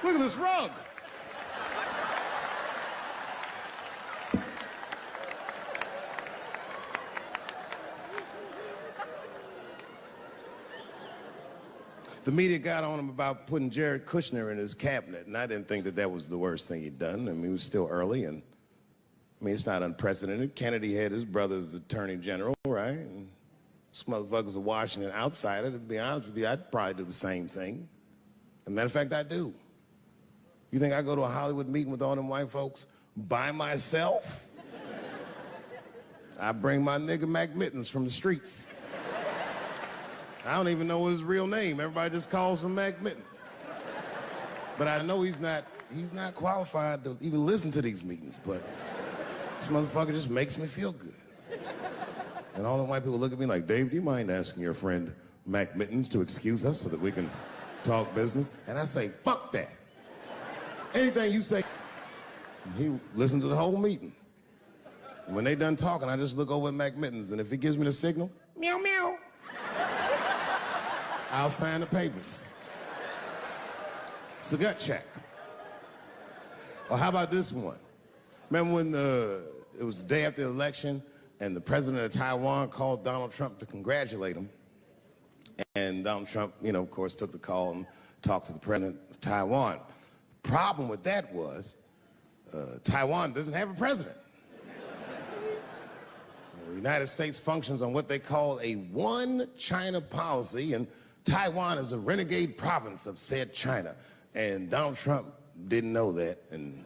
Look at this rug. The media got on him about putting Jared Kushner in his cabinet, and I didn't think that that was the worst thing he'd done. I mean, it was still early, and I mean, it's not unprecedented. Kennedy had his brother as the attorney general, right? And this motherfucker's a Washington outsider. To be honest with you, I'd probably do the same thing. As a matter of fact, I do. You think I go to a Hollywood meeting with all them white folks by myself? I bring my nigga Mac Mittens from the streets. I don't even know his real name. Everybody just calls him Mac Mittens. But I know he's not qualified to even listen to these meetings, but this motherfucker just makes me feel good. And all the white people look at me like, Dave, do you mind asking your friend Mac Mittens to excuse us so that we can talk business? And I say, fuck that. Anything you say, he listened to the whole meeting. When they done talking, I just look over at Mac Mittens, and if he gives me the signal, meow, meow, I'll sign the papers. It's a gut check. Or how about this one? Remember when it was the day after the election, and the president of Taiwan called Donald Trump to congratulate him? And Donald Trump, of course, took the call and talked to the president of Taiwan. The problem with that was Taiwan doesn't have a president. The United States functions on what they call a one China policy, and Taiwan is a renegade province of said China. And Donald Trump didn't know that and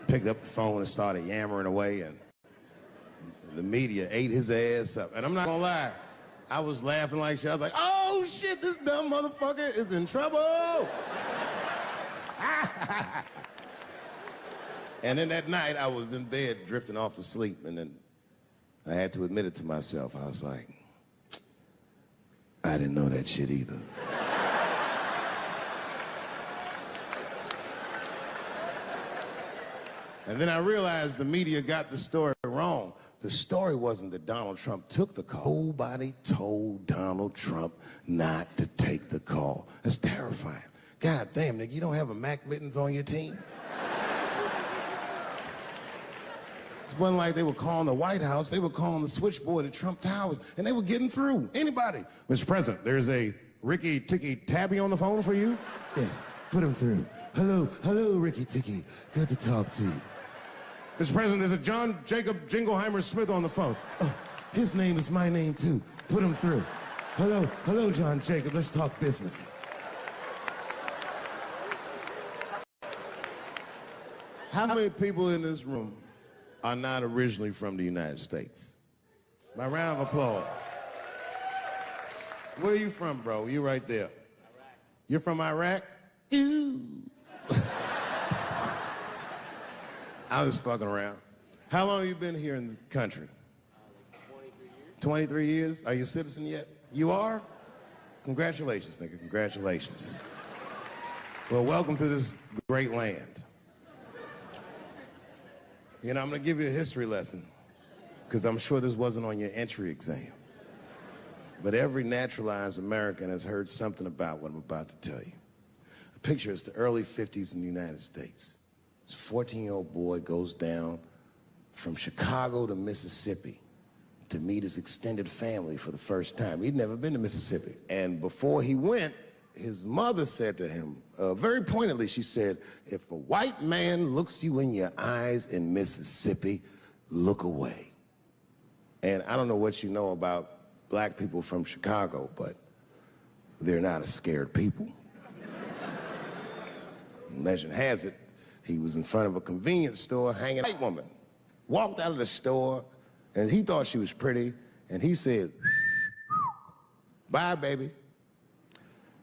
picked up the phone and started yammering away, and the media ate his ass up. And I'm not gonna lie, I was laughing like shit. I was like, oh shit, this dumb motherfucker is in trouble. And then that night, I was in bed drifting off to sleep, and then I had to admit it to myself. I was like, I didn't know that shit either. And then I realized the media got the story wrong. The story wasn't that Donald Trump took the call. Nobody told Donald Trump not to take the call. That's terrifying. God damn, nigga, you don't have a Mac Mittens on your team? It wasn't like they were calling the White House. They were calling the switchboard at Trump Towers, and they were getting through. Anybody. Mr. President, there's a Ricky Ticky Tabby on the phone for you? Yes, put him through. Hello, Ricky Ticky. Good to talk to you. Mr. President, there's a John Jacob Jingleheimer Smith on the phone. Oh, his name is my name, too. Put him through. Hello, John Jacob. Let's talk business. How many people in this room are not originally from the United States? By round of applause. Where are you from, bro? You right there. Iraq. You're from Iraq? Ew. I was fucking around. How long have you been here in the country?
23 years.
23 years? Are you a citizen yet? You are? Congratulations, nigga. Congratulations. Well, welcome to this great land. I'm going to give you a history lesson, because I'm sure this wasn't on your entry exam. But every naturalized American has heard something about what I'm about to tell you. The picture is the early 50s in the United States. This 14-year-old boy goes down from Chicago to Mississippi to meet his extended family for the first time. He'd never been to Mississippi. And before he went, his mother said to him, very pointedly, she said, if a white man looks you in your eyes in Mississippi, look away. And I don't know what you know about black people from Chicago, but they're not a scared people. Legend has it, he was in front of a convenience store hanging out. A white woman walked out of the store, and he thought she was pretty, and he said, bye, baby.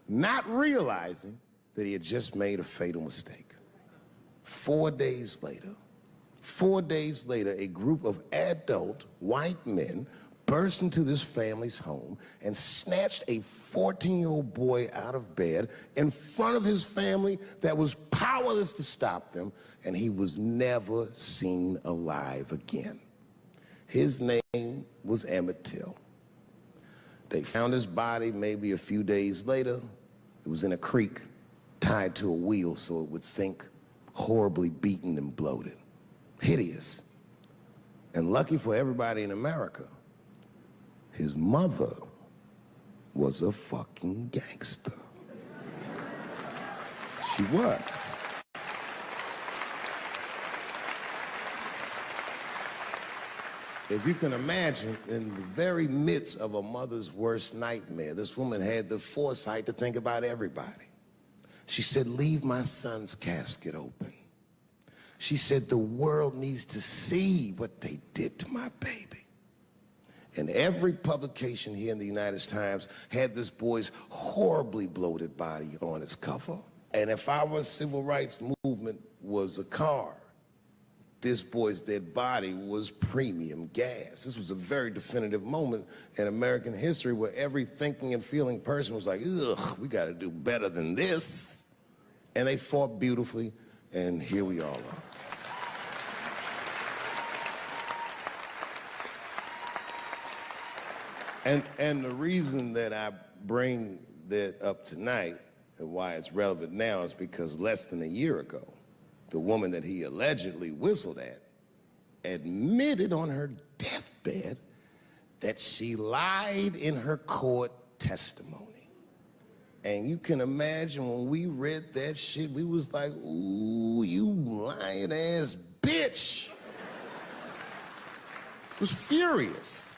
Not realizing that he had just made a fatal mistake. 4 days later, a group of adult white men burst into this family's home and snatched a 14-year-old boy out of bed in front of his family that was powerless to stop them, and he was never seen alive again. His name was Emmett Till. They found his body maybe a few days later. It was in a creek, tied to a wheel so it would sink, horribly beaten and bloated. Hideous. And lucky for everybody in America, his mother was a fucking gangster. She was. If you can imagine, in the very midst of a mother's worst nightmare, this woman had the foresight to think about everybody. She said, leave my son's casket open. She said, the world needs to see what they did to my baby. And every publication here in the United Times had this boy's horribly bloated body on its cover. And if our civil rights movement was a car, this boy's dead body was premium gas. This was a very definitive moment in American history where every thinking and feeling person was like, ugh, we gotta do better than this. And they fought beautifully, and here we all are. And the reason that I bring that up tonight and why it's relevant now is because less than a year ago, the woman that he allegedly whistled at admitted on her deathbed that she lied in her court testimony. And you can imagine when we read that shit, we was like, ooh, you lying ass bitch. Was furious.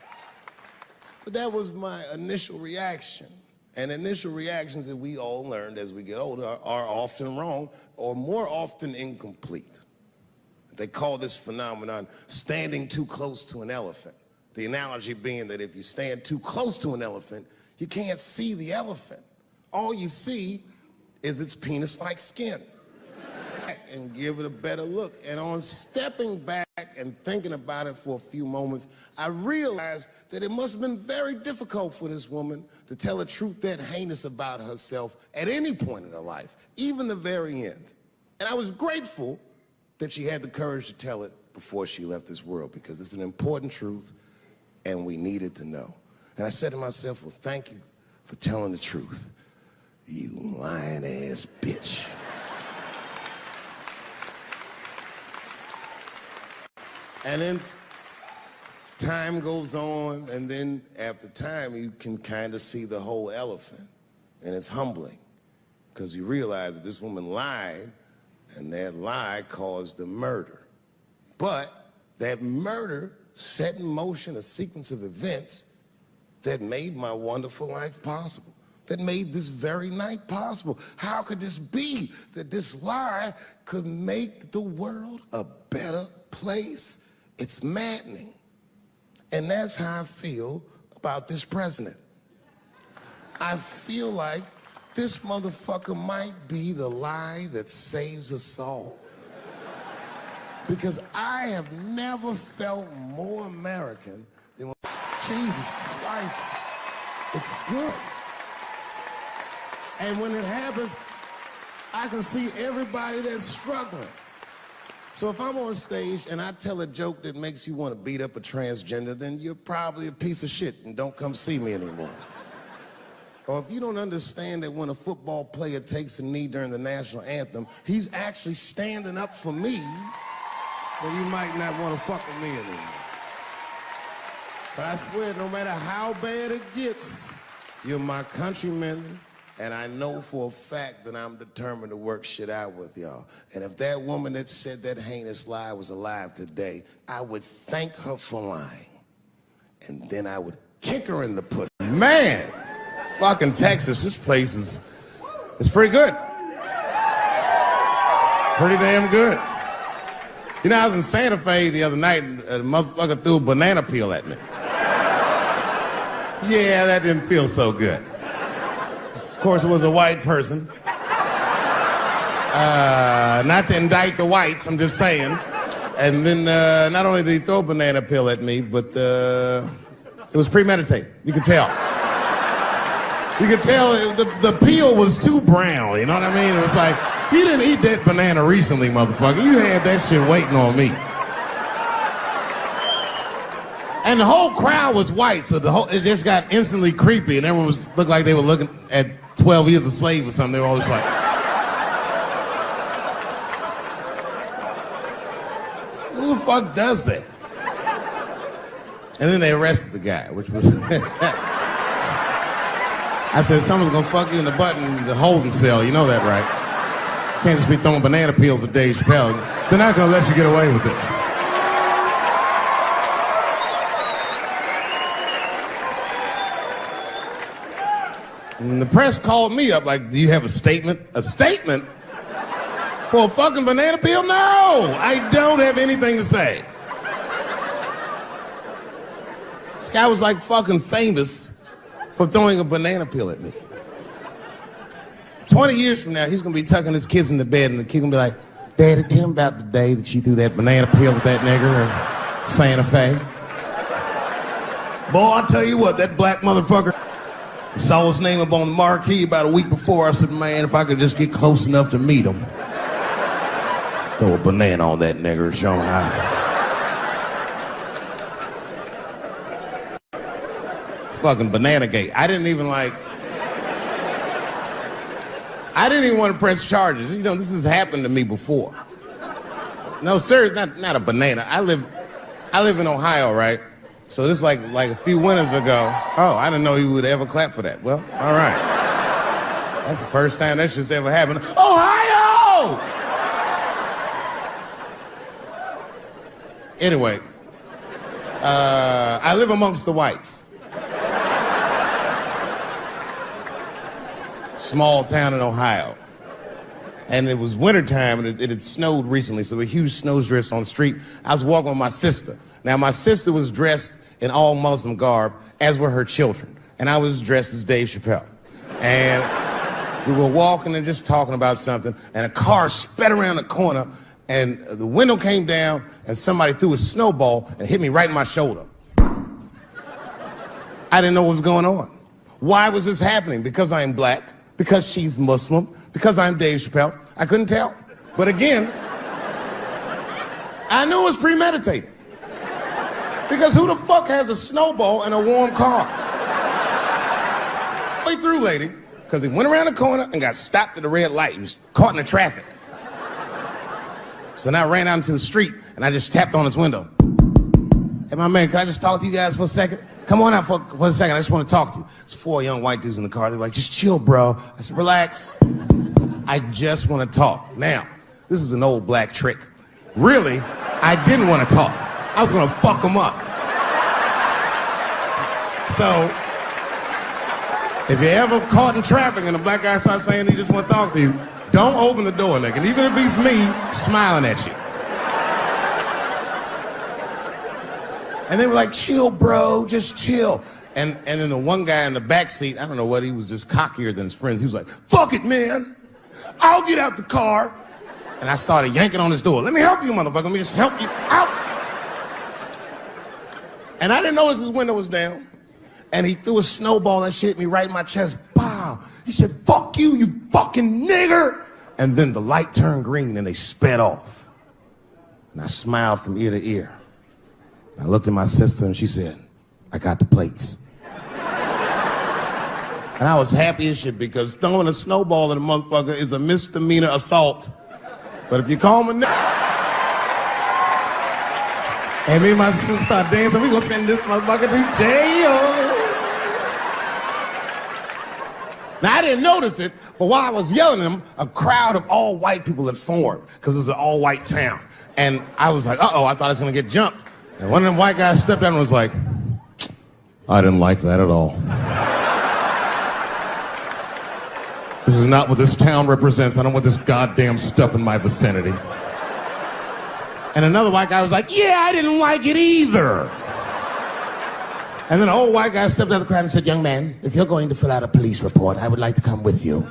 But that was my initial reaction. And initial reactions that we all learned as we get older are often wrong or more often incomplete. They call this phenomenon standing too close to an elephant. The analogy being that if you stand too close to an elephant, you can't see the elephant. All you see is its penis-like skin. And give it a better look. And on stepping back and thinking about it for a few moments, I realized that it must have been very difficult for this woman to tell a truth that heinous about herself at any point in her life, even the very end. And I was grateful that she had the courage to tell it before she left this world, because it's an important truth and we needed to know. And I said to myself, well, thank you for telling the truth, you lying ass bitch. And then time goes on, and then after time, you can kind of see the whole elephant. And it's humbling, because you realize that this woman lied, and that lie caused the murder. But that murder set in motion a sequence of events that made my wonderful life possible, that made this very night possible. How could this be that this lie could make the world a better place? It's maddening. And that's how I feel about this president. I feel like this motherfucker might be the lie that saves us all. Because I have never felt more American than when, Jesus Christ, it's good. And when it happens, I can see everybody that's struggling. So if I'm on stage and I tell a joke that makes you want to beat up a transgender, then you're probably a piece of shit and don't come see me anymore. Or if you don't understand that when a football player takes a knee during the national anthem, he's actually standing up for me, then you might not want to fuck with me anymore. But I swear, no matter how bad it gets, you're my countrymen, and I know for a fact that I'm determined to work shit out with y'all. And if that woman that said that heinous lie was alive today, I would thank her for lying. And then I would kick her in the pussy. Man, fucking Texas, this place is pretty good. Pretty damn good. You know, I was in Santa Fe the other night and a motherfucker threw a banana peel at me. Yeah, that didn't feel so good. Of course, it was a white person. Not to indict the whites, I'm just saying. And then not only did he throw a banana peel at me, but it was premeditated. You could tell. You could tell the peel was too brown, you know what I mean? It was like, you didn't eat that banana recently, motherfucker. You had that shit waiting on me. And the whole crowd was white, so it just got instantly creepy, and everyone looked like they were looking at 12 Years a Slave or something. They were always like, who the fuck does that? And then they arrested the guy, which was... I said, someone's gonna fuck you in the butt in the holding cell, you know that, right? Can't just be throwing banana peels at Dave Chappelle. They're not gonna let you get away with this. And the press called me up like, do you have a statement? A statement? For a fucking banana peel? No! I don't have anything to say. This guy was like fucking famous for throwing a banana peel at me. 20 years from now, he's gonna be tucking his kids into bed and the kid gonna be like, Daddy, tell him about the day that you threw that banana peel at that nigger in Santa Fe. Boy, I'll tell you what, that black motherfucker saw his name up on the marquee about a week before. I said, man, if I could just get close enough to meet him. Throw a banana on that nigger and show him how. Fucking banana gate. I didn't even want to press charges. You know, this has happened to me before. No, sir, it's not a banana. I live in Ohio, right? So this like a few winters ago. Oh, I didn't know you would ever clap for that. Well, all right. That's the first time that shit's ever happened. Ohio! Anyway, I live amongst the whites. Small town in Ohio. And it was wintertime and it had snowed recently, so there were huge snowdrifts on the street. I was walking with my sister. Now, my sister was dressed in all Muslim garb, as were her children. And I was dressed as Dave Chappelle. And we were walking and just talking about something, and a car sped around the corner, and the window came down, and somebody threw a snowball and hit me right in my shoulder. I didn't know what was going on. Why was this happening? Because I'm black, because she's Muslim, because I'm Dave Chappelle. I couldn't tell. But again, I knew it was premeditated. Because who the fuck has a snowball in a warm car? Way through, lady, because he went around the corner and got stopped at the red light. He was caught in the traffic. So then I ran out into the street and I just tapped on his window. Hey, my man, can I just talk to you guys for a second? Come on out for a second. I just want to talk to you. There's 4 young white dudes in the car. They were like, just chill, bro. I said, relax. I just want to talk. Now, this is an old black trick. Really, I didn't want to talk. I was going to fuck them up. So, if you're ever caught in traffic and a black guy starts saying he just want to talk to you, don't open the door, nigga. And even if he's me, smiling at you. And they were like, chill, bro, just chill. And then the one guy in the back seat, I don't know what, he was just cockier than his friends. He was like, fuck it, man. I'll get out the car. And I started yanking on his door. Let me help you, motherfucker. Let me just help you out. And I didn't notice his window was down. And he threw a snowball that shit hit me right in my chest. Pow. He said, fuck you, you fucking nigger. And then the light turned green and they sped off. And I smiled from ear to ear. I looked at my sister and she said, I got the plates. And I was happy as shit because throwing a snowball at a motherfucker is a misdemeanor assault. But if you call me and me and my sister start dancing, we gonna send this motherfucker to jail. Now I didn't notice it, but while I was yelling at him, a crowd of all white people had formed because it was an all white town. And I was like, uh-oh, I thought I was gonna get jumped. And one of them white guys stepped out and was like, I didn't like that at all. This is not what this town represents. I don't want this goddamn stuff in my vicinity. And another white guy was like, yeah, I didn't like it either. And then an old white guy stepped out of the crowd and said, young man, if you're going to fill out a police report, I would like to come with you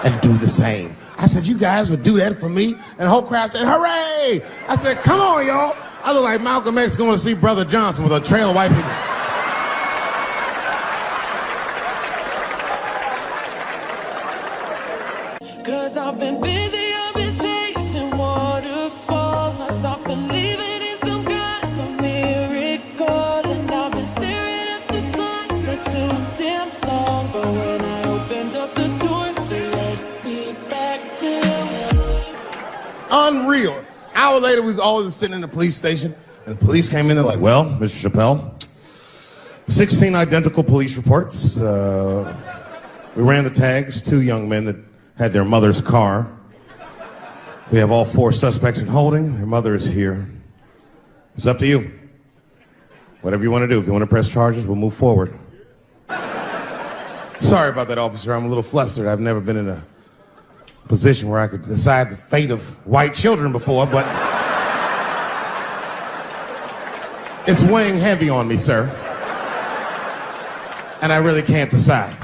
and do the same. I said, you guys would do that for me? And the whole crowd said, hooray! I said, come on, y'all. I look like Malcolm X going to see Brother Johnson with a trail of white people.
Cause I've been busy, I've been chasing waterfalls. I stopped believing in some kind of miracle. And I've been staring at the sun for too damn long. But when I opened up the door, they led me back to
Unreal. Hour later, we was all just sitting in the police station, and the police came in. They're like, well, Mr. Chappelle, 16 identical police reports. We ran the tags, 2 young men that had their mother's car. We have all 4 suspects in holding. Their mother is here. It's up to you. Whatever you want to do. If you want to press charges, we'll move forward. Sorry about that, officer. I'm a little flustered. I've never been in a position where I could decide the fate of white children before, but it's weighing heavy on me, sir. and I really can't decide.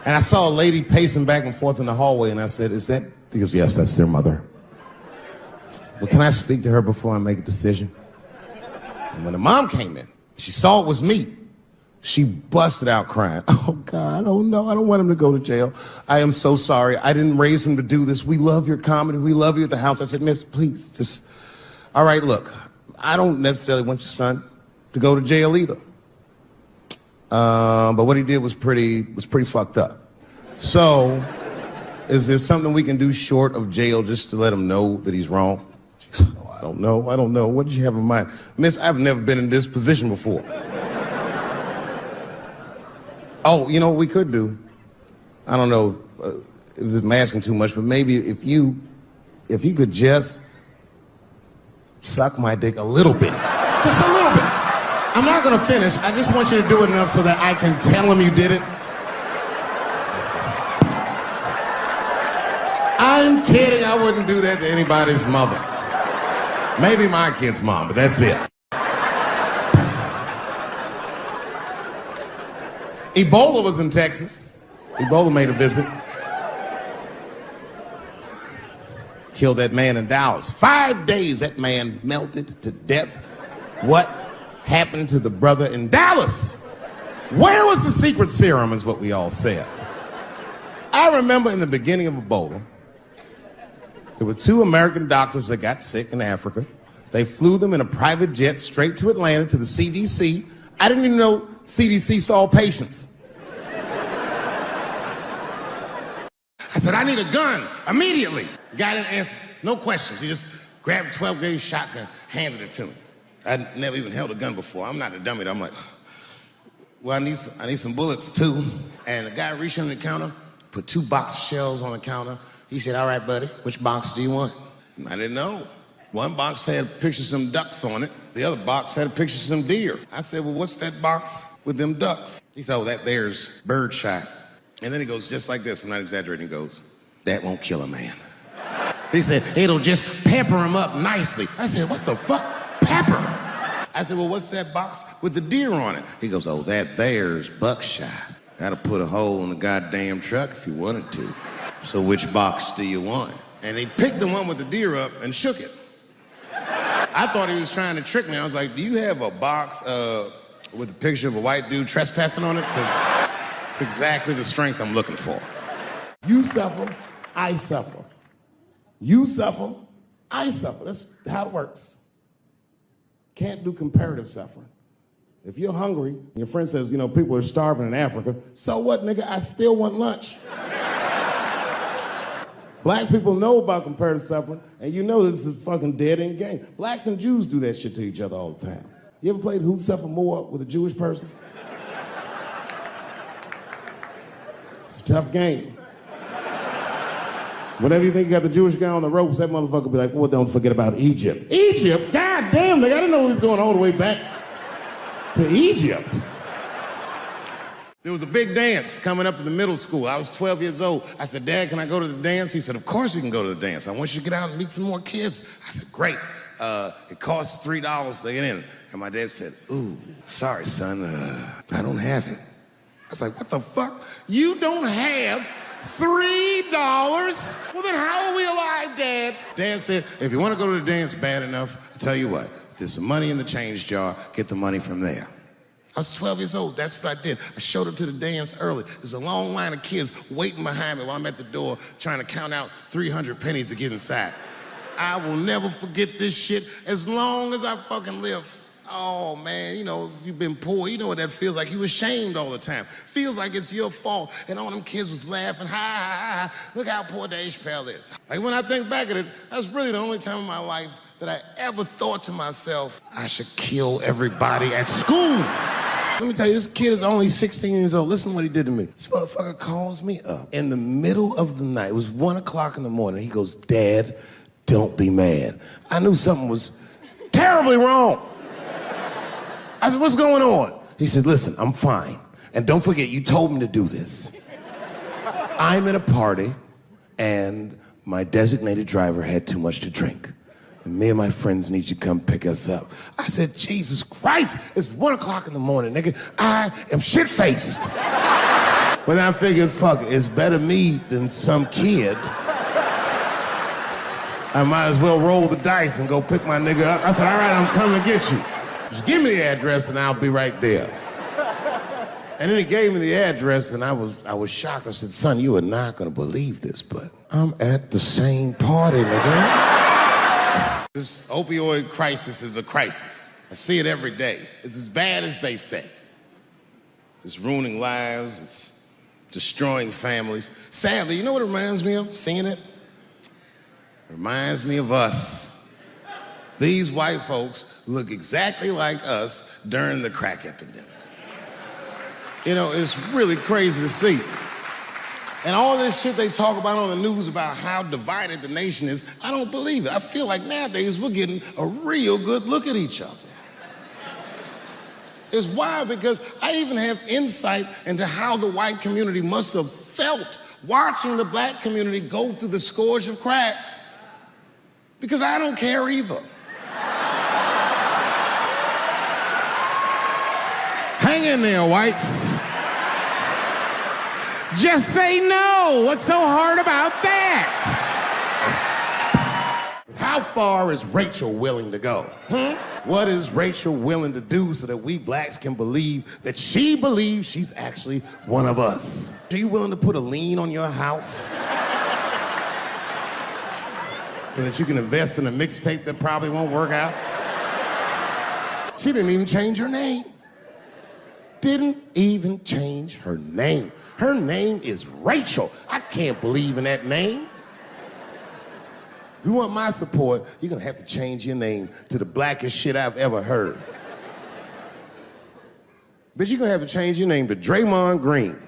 And I saw a lady pacing back and forth in the hallway, and I said, is that? He goes, yes, that's their mother. Well, can I speak to her before I make a decision? And when the mom came in, she saw it was me. She busted out crying. Oh, God, I don't know. I don't want him to go to jail. I am so sorry. I didn't raise him to do this. We love your comedy. We love you at the house. I said, miss, please, just, all right, look, I don't necessarily want your son to go to jail either. But what he did was pretty fucked up. So, is there something we can do short of jail just to let him know that he's wrong? She goes, oh, I don't know. What did you have in mind? Miss, I've never been in this position before. Oh, you know what we could do? I don't know if I'm asking too much, but maybe if you could just suck my dick a little bit. Just a little bit. I'm not gonna finish. I just want you to do it enough so that I can tell him you did it. I'm kidding. I wouldn't do that to anybody's mother. Maybe my kid's mom, but that's it. Ebola was in Texas. Ebola made a visit. Killed that man in Dallas. 5 days that man melted to death. What happened to the brother in Dallas? Where was the secret serum is what we all said. I remember in the beginning of Ebola, there were 2 American doctors that got sick in Africa. They flew them in a private jet straight to Atlanta to the CDC. I didn't even know CDC saw patients. I said, I need a gun immediately. The guy didn't answer, no questions. He just grabbed a 12-gauge shotgun, handed it to me. I'd never even held a gun before. I'm not a dummy. I'm like, well, I need some bullets too. And the guy reached under the counter, put 2 box shells on the counter. He said, all right, buddy, which box do you want? I didn't know. One box had pictures of some ducks on it. The other box had a picture of some deer. I said, well, what's that box with them ducks? He said, oh, that there's bird shot. And then he goes just like this, I'm not exaggerating, he goes, that won't kill a man. He said, it'll just pepper him up nicely. I said, what the fuck? Pepper? I said, well, what's that box with the deer on it? He goes, oh, that there's buckshot. That'll put a hole in the goddamn truck if you wanted to. So which box do you want? And he picked the one with the deer up and shook it. I thought he was trying to trick me. I was like, do you have a box with a picture of a white dude trespassing on it? Because it's exactly the strength I'm looking for. You suffer, I suffer. You suffer, I suffer. That's how it works. Can't do comparative suffering. If you're hungry, and your friend says, you know, people are starving in Africa, so what, nigga? I still want lunch. Black people know about comparative suffering, and you know this is a fucking dead-end game. Blacks and Jews do that shit to each other all the time. You ever played Who Suffer More with a Jewish person? It's a tough game. Whenever you think you got the Jewish guy on the ropes, that motherfucker will be like, well, don't forget about Egypt. Egypt? God damn, nigga, I didn't know he was going all the way back to Egypt. There was a big dance coming up in the middle school. I was 12 years old. I said, Dad, can I go to the dance? He said, of course you can go to the dance. I want you to get out and meet some more kids. I said, great. It costs $3 to get in. And my dad said, ooh, sorry, son, I don't have it. I was like, what the fuck? You don't have $3? Well, then how are we alive, Dad? Dad said, if you want to go to the dance bad enough, I'll tell you what, if there's some money in the change jar, get the money from there. I was 12 years old. That's what I did. I showed up to the dance early. There's a long line of kids waiting behind me while I'm at the door trying to count out 300 pennies to get inside. I will never forget this shit as long as I fucking live. Oh, man, you know, if you've been poor, you know what that feels like. You ashamed all the time. Feels like it's your fault. And all them kids was laughing, ha, ha, ha. Look how poor Dave Chappelle is. Like, when I think back at it, that's really the only time in my life that I ever thought to myself, I should kill everybody at school. Let me tell you, this kid is only 16 years old. Listen to what he did to me. This motherfucker calls me up in the middle of the night. It was 1 o'clock in the morning. He goes, Dad, don't be mad. I knew something was terribly wrong. I said, what's going on? He said, listen, I'm fine. And don't forget, you told me to do this. I'm at a party, and my designated driver had too much to drink. and me and my friends need you to come pick us up. I said, Jesus Christ, it's 1 o'clock in the morning, nigga. I am shit-faced. But I figured, fuck, it's better me than some kid. I might as well roll the dice and go pick my nigga up. I said, all right, I'm coming to get you. Just give me the address and I'll be right there. And then he gave me the address and I was shocked. I said, son, you are not gonna believe this, but I'm at the same party, nigga. This opioid crisis is a crisis. I see it every day. It's as bad as they say. It's ruining lives, it's destroying families. Sadly, you know what it reminds me of, seeing it? It reminds me of us. These white folks look exactly like us during the crack epidemic. You know, it's really crazy to see. And all this shit they talk about on the news about how divided the nation is, I don't believe it. I feel like nowadays we're getting a real good look at each other. It's wild because I even have insight into how the white community must have felt watching the black community go through the scourge of crack. Because I don't care either. Hang in there, whites. Just say no. What's so hard about that? How far is Rachel willing to go? What is Rachel willing to do so that we blacks can believe that she believes she's actually one of us? Are you willing to put a lien on your house? So that you can invest in a mixtape that probably won't work out? She didn't even change her name. Didn't even change her name. Her name is Rachel. I can't believe in that name. If you want my support, you're gonna have to change your name to the blackest shit I've ever heard. Bitch, you're gonna have to change your name to Draymond Green.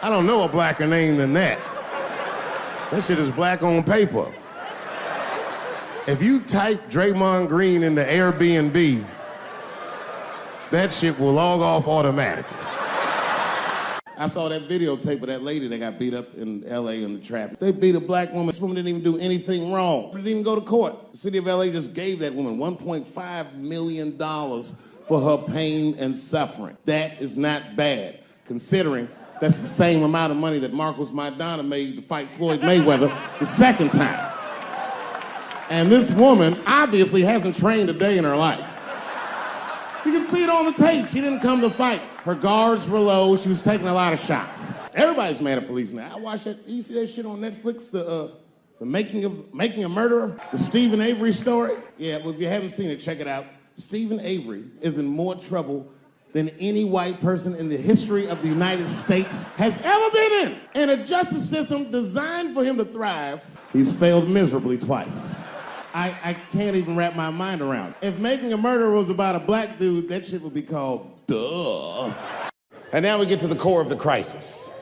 I don't know a blacker name than that. That shit is black on paper. If you type Draymond Green into Airbnb, that shit will log off automatically. I saw that videotape of that lady that got beat up in LA in the traffic. They beat a black woman. This woman didn't even do anything wrong. Didn't even go to court. The city of LA just gave that woman $1.5 million for her pain and suffering. That is not bad, considering that's the same amount of money that Marcos Maidana made to fight Floyd Mayweather the second time. And this woman obviously hasn't trained a day in her life. You can see it on the tape. She didn't come to fight. Her guards were low. She was taking a lot of shots. Everybody's mad at police now. I watched that. You see that shit on Netflix? The making a murderer? The Stephen Avery story? Yeah, well, if you haven't seen it, check it out. Stephen Avery is in more trouble than any white person in the history of the United States has ever been in. In a justice system designed for him to thrive, he's failed miserably twice. I can't even wrap my mind around it. If Making a Murderer was about a black dude, that shit would be called Duh. And now we get to the core of the crisis.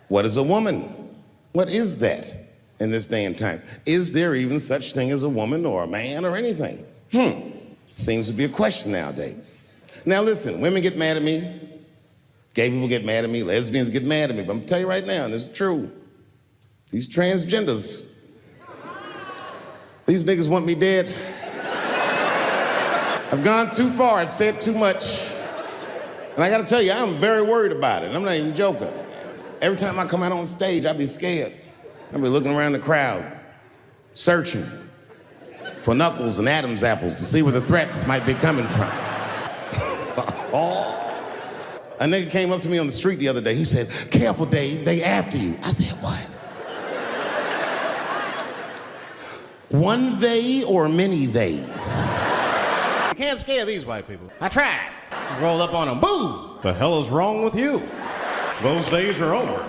What is a woman? What is that in this day and time? Is there even such thing as a woman or a man or anything? Seems to be a question nowadays. Now listen, women get mad at me. Gay people get mad at me. Lesbians get mad at me. But I'm gonna tell you right now, and this is true. These transgenders, these niggas want me dead. I've gone too far, I've said too much. And I gotta tell you, I'm very worried about it. I'm not even joking. Every time I come out on stage, I be scared. I be looking around the crowd, searching for knuckles and Adam's apples to see where the threats might be coming from. A nigga came up to me on the street the other day. He said, "Careful, Dave, they after you." I said, "What? One they or many theys?" You can't scare these white people. I tried. Roll up on them. Boo! The hell is wrong with you? Those days are over.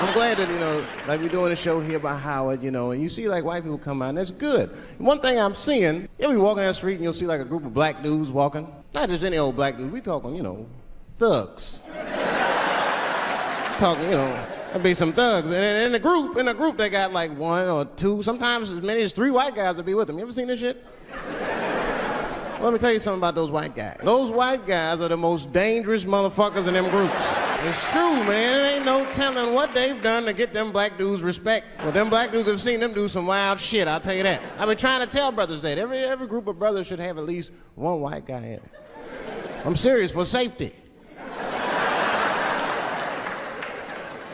I'm glad that, like we're doing a show here by Howard, and you see like white people come out, and that's good. And one thing I'm seeing, you'll be walking down the street and you'll see like a group of black dudes walking. Not just any old black dudes, we talking, thugs. Talking, there'll be some thugs. And in the group, they got like one or two, sometimes as many as 3 white guys will be with them. You ever seen this shit? Well, let me tell you something about those white guys. Those white guys are the most dangerous motherfuckers in them groups.
It's true, man. It ain't no telling what they've done to get them black dudes respect. Well, them black dudes have seen them do some wild shit, I'll tell you that. I've been trying to tell brothers that. Every group of brothers should have at least one white guy in it. I'm serious, for safety.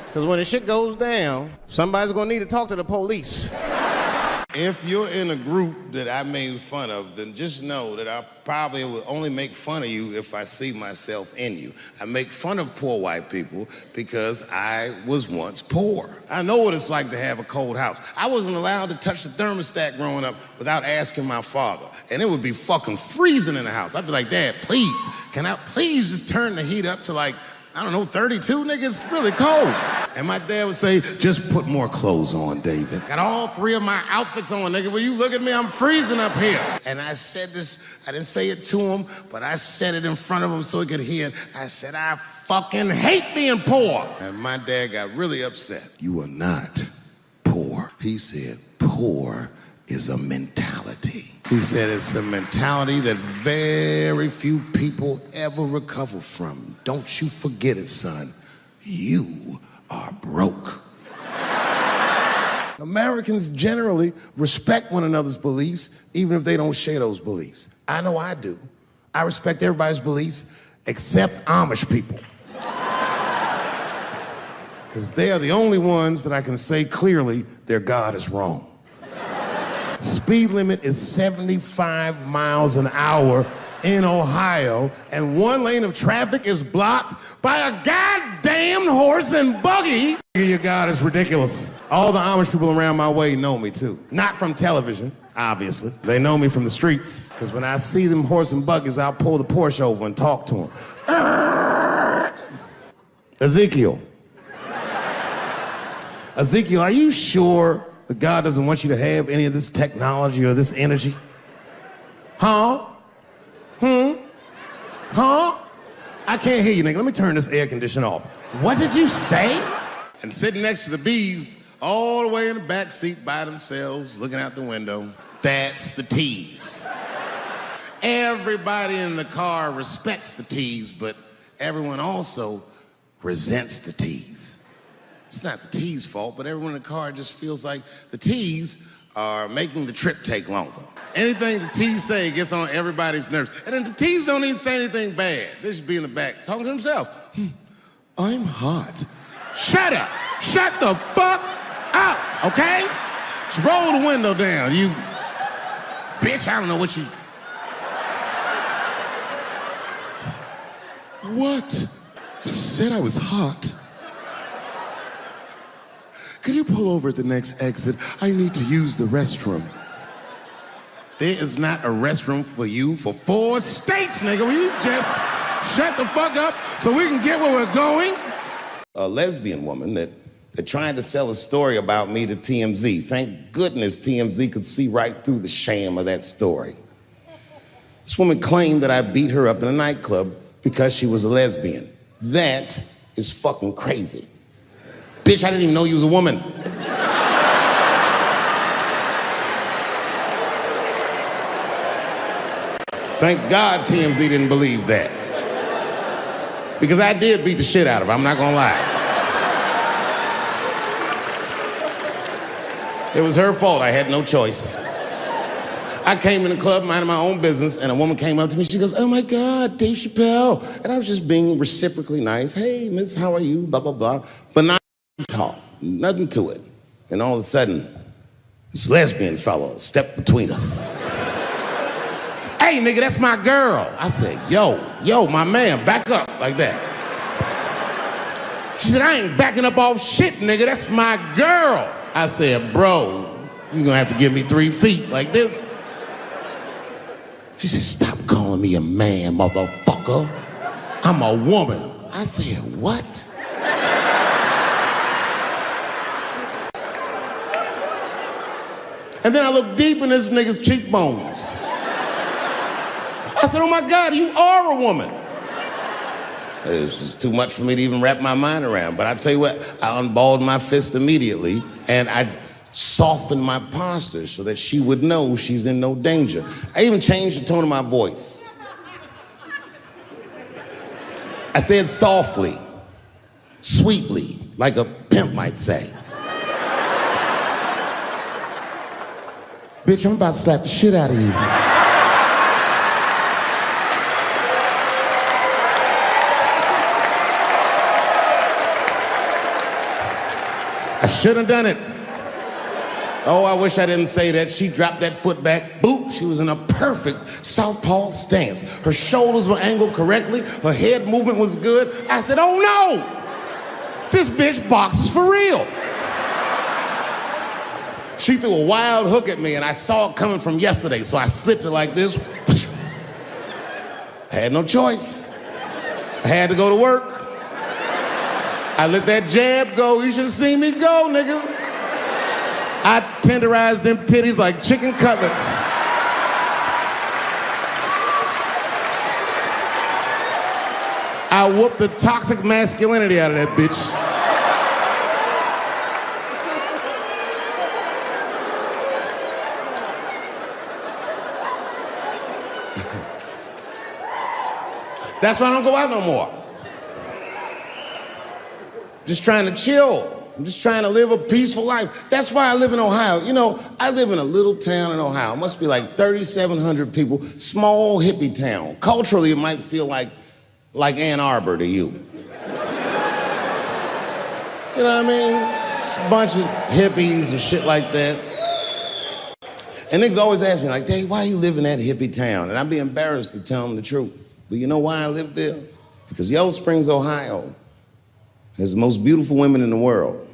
Because when the shit goes down, somebody's gonna need to talk to the police.
If you're in a group that I made fun of, then just know that I probably will only make fun of you if I see myself in you. I make fun of poor white people because I was once poor. I know what it's like to have a cold house. I wasn't allowed to touch the thermostat growing up without asking my father. And it would be fucking freezing in the house. I'd be like, Dad, please, can I please just turn the heat up to like, I don't know, 32, nigga, it's really cold. And my dad would say, just put more clothes on, David. Got all three of my outfits on, nigga. When you look at me, I'm freezing up here. And I said this, I didn't say it to him, but I said it in front of him so he could hear it. I said, I fucking hate being poor. And my dad got really upset. You are not poor. He said, poor is a mentality. He said it's a mentality that very few people ever recover from. Don't you forget it, son. You are broke. Americans generally respect one another's beliefs, even if they don't share those beliefs. I know I do. I respect everybody's beliefs except Amish people. Because they are the only ones that I can say clearly their God is wrong. Speed limit is 75 miles an hour in Ohio, and one lane of traffic is blocked by a goddamn horse and buggy. Your God is ridiculous. All the Amish people around my way know me too. Not from television, obviously. They know me from the streets. Because when I see them horse and buggies, I'll pull the Porsche over and talk to them. Ezekiel. Ezekiel, are you sure that God doesn't want you to have any of this technology or this energy? Huh? Huh? I can't hear you, nigga. Let me turn this air conditioner off. What did you say? And sitting next to the bees, all the way in the back seat by themselves, looking out the window, that's the T's. Everybody in the car respects the T's, but everyone also resents the T's. It's not the T's fault, but everyone in the car just feels like the T's are making the trip take longer. Anything the T's say gets on everybody's nerves. And then the T's don't even say anything bad. They just be in the back talking to themselves. I'm hot. Shut up. Shut the fuck up, okay? Just roll the window down, you bitch. I don't know what you... What? Just said I was hot. Could you pull over at the next exit? I need to use the restroom. There is not a restroom for you for 4 states, nigga. Will you just shut the fuck up so we can get where we're going? A lesbian woman that tried to sell a story about me to TMZ. Thank goodness TMZ could see right through the sham of that story. This woman claimed that I beat her up in a nightclub because she was a lesbian. That is fucking crazy. Bitch, I didn't even know you was a woman. Thank God TMZ didn't believe that. Because I did beat the shit out of her, I'm not gonna lie. It was her fault, I had no choice. I came in the club minding my own business, and a woman came up to me, she goes, oh my God, Dave Chappelle. And I was just being reciprocally nice. Hey, miss, how are you, blah, blah, blah. But not talk, nothing to it. And all of a sudden, this lesbian fellow stepped between us. Hey, nigga, that's my girl. I said, yo, my man, back up, like that. She said, I ain't backing up off shit, nigga, that's my girl. I said, bro, you're gonna have to give me 3 feet like this. She said, stop calling me a man, motherfucker. I'm a woman. I said, what? And then I looked deep in this nigga's cheekbones. I said, oh my God, you are a woman. It's just too much for me to even wrap my mind around. But I tell you what, I unballed my fist immediately, and I softened my posture so that she would know she's in no danger. I even changed the tone of my voice. I said softly, sweetly, like a pimp might say. Bitch, I'm about to slap the shit out of you. I shouldn't have done it. Oh, I wish I didn't say that. She dropped that foot back. Boop, she was in a perfect southpaw stance. Her shoulders were angled correctly. Her head movement was good. I said, oh no! This bitch boxes for real. She threw a wild hook at me and I saw it coming from yesterday, so I slipped it like this. I had no choice. I had to go to work. I let that jab go. You should have seen me go, nigga. I tenderized them titties like chicken cutlets. I whooped the toxic masculinity out of that bitch. That's why I don't go out no more. Just trying to chill. I'm just trying to live a peaceful life. That's why I live in Ohio. You know, I live in a little town in Ohio. It must be like 3,700 people, small hippie town. Culturally, it might feel like Ann Arbor to you. You know what I mean? Just a bunch of hippies and shit like that. And niggas always ask me, like, Dave, why you live in that hippie town? And I'd be embarrassed to tell them the truth. But you know why I live there? Because Yellow Springs, Ohio, has the most beautiful women in the world.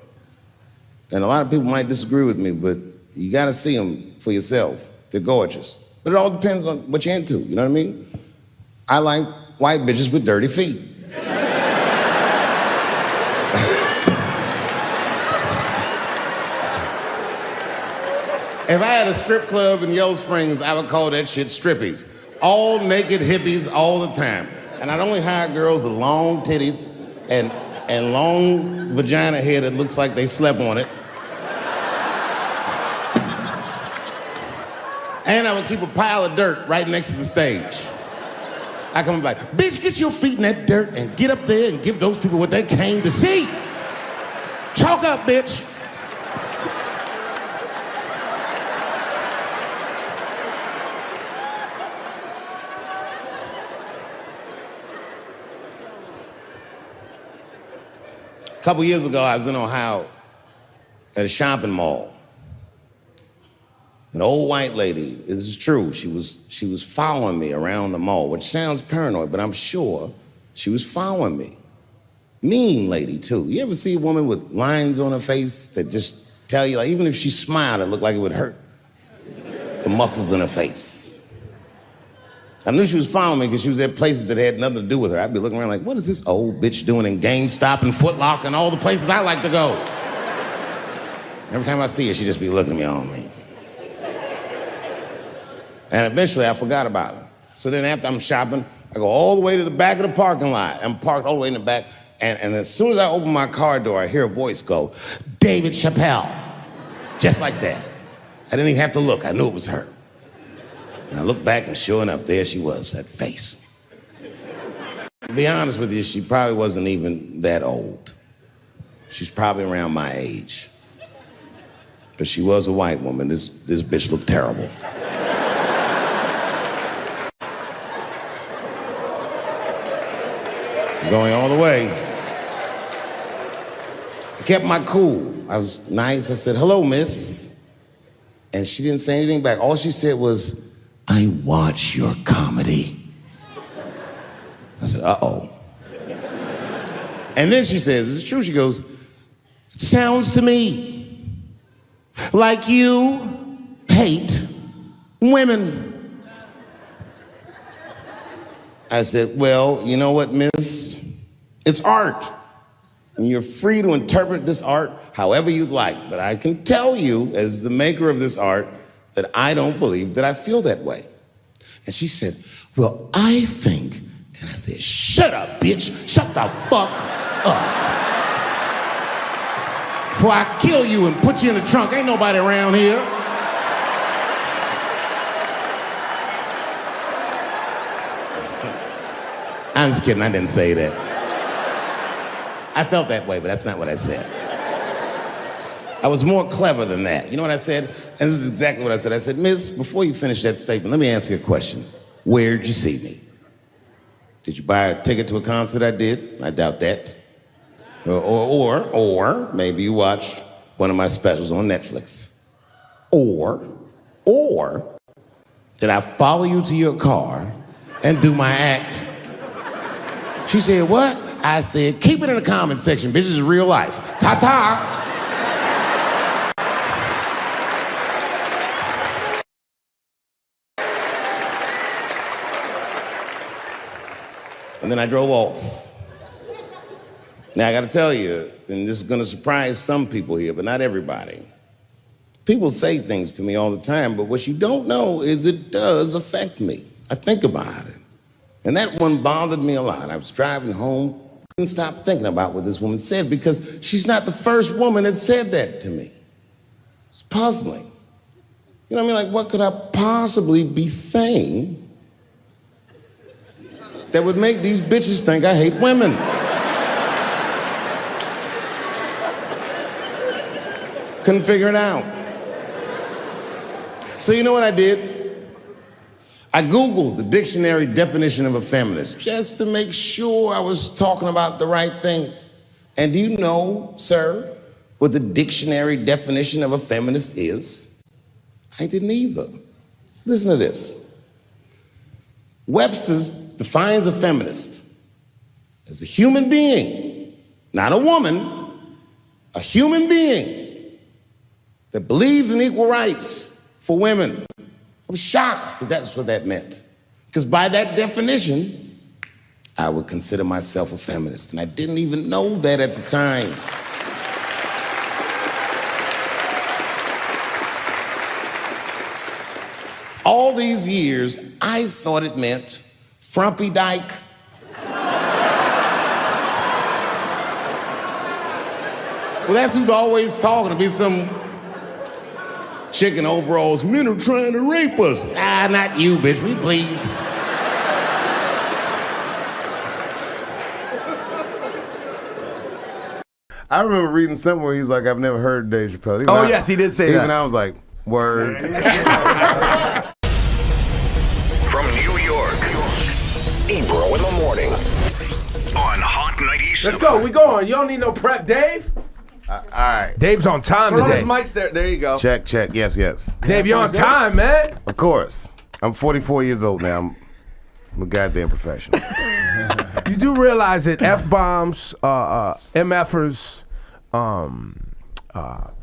And a lot of people might disagree with me, but you gotta see them for yourself. They're gorgeous. But it all depends on what you're into, you know what I mean? I like white bitches with dirty feet. If I had a strip club in Yellow Springs, I would call that shit strippies. All naked hippies all the time. And I'd only hire girls with long titties and long vagina hair that looks like they slept on it. And I would keep a pile of dirt right next to the stage. I come like, bitch, get your feet in that dirt and get up there and give those people what they came to see. Chalk up, bitch. A couple years ago, I was in Ohio at a shopping mall. An old white lady, this is true, she was following me around the mall, which sounds paranoid, but I'm sure she was following me. Mean lady, too. You ever see a woman with lines on her face that just tell you, like, even if she smiled, it looked like it would hurt the muscles in her face? I knew she was following me because she was at places that had nothing to do with her. I'd be looking around like, what is this old bitch doing in GameStop and Foot Locker and all the places I like to go? Every time I see her, she'd just be looking at me all mean. And eventually, I forgot about her. So then after I'm shopping, I go all the way to the back of the parking lot. I'm parked all the way in the back. And as soon as I open my car door, I hear a voice go, David Chappelle. Just like that. I didn't even have to look. I knew it was her. And I looked back, and sure enough, there she was, that face. To be honest with you, she probably wasn't even that old. She's probably around my age. But she was a white woman. This bitch looked terrible. Going all the way. I kept my cool. I was nice. I said, hello, miss. And she didn't say anything back. All she said was, I watch your comedy. I said, uh-oh. And then she says, it's true, she goes, it sounds to me like you hate women. I said, well, you know what, miss? It's art. And you're free to interpret this art however you'd like. But I can tell you, as the maker of this art, that I don't believe that I feel that way. And she said, well, I think, and I said, shut up, bitch. Shut the fuck up. Before I kill you and put you in the trunk, ain't nobody around here. I'm just kidding, I didn't say that. I felt that way, but that's not what I said. I was more clever than that. You know what I said? And this is exactly what I said. I said, Miss, before you finish that statement, let me ask you a question. Where'd you see me? Did you buy a ticket to a concert I did? I doubt that. Or maybe you watched one of my specials on Netflix. Or did I follow you to your car and do my act? She said, what? I said, keep it in the comment section, bitch, this is real life. Ta-ta! And then I drove off. Now, I gotta tell you, and this is gonna surprise some people here, but not everybody. People say things to me all the time, but what you don't know is it does affect me. I think about it. And that one bothered me a lot. I was driving home, couldn't stop thinking about what this woman said because she's not the first woman that said that to me. It's puzzling. You know what I mean? Like, what could I possibly be saying that would make these bitches think I hate women? Couldn't figure it out. So you know what I did? I Googled the dictionary definition of a feminist just to make sure I was talking about the right thing. And do you know, sir, what the dictionary definition of a feminist is? I didn't either. Listen to this. Webster's defines a feminist as a human being, not a woman, a human being that believes in equal rights for women. I was shocked that that's what that meant. Because by that definition, I would consider myself a feminist. And I didn't even know that at the time. All these years, I thought it meant frumpy dyke. Well, that's who's always talking to be some chick in overalls. Men are trying to rape us. Ah, not you, bitch. We please.
I remember reading somewhere he was like, I've never heard Dave Chappelle.
Oh, yes, he did say that.
Even I was like, word.
From New York, Ebro in the morning on Hot 97.
Let's go. We going. You don't need no prep, Dave.
All right.
Dave's on time
Turn on
today.
his mics there. There you go.
Check. Yes.
Dave, you're on time, man.
Of course. I'm 44 years old now. I'm a goddamn professional.
You do realize that F-bombs, MFers,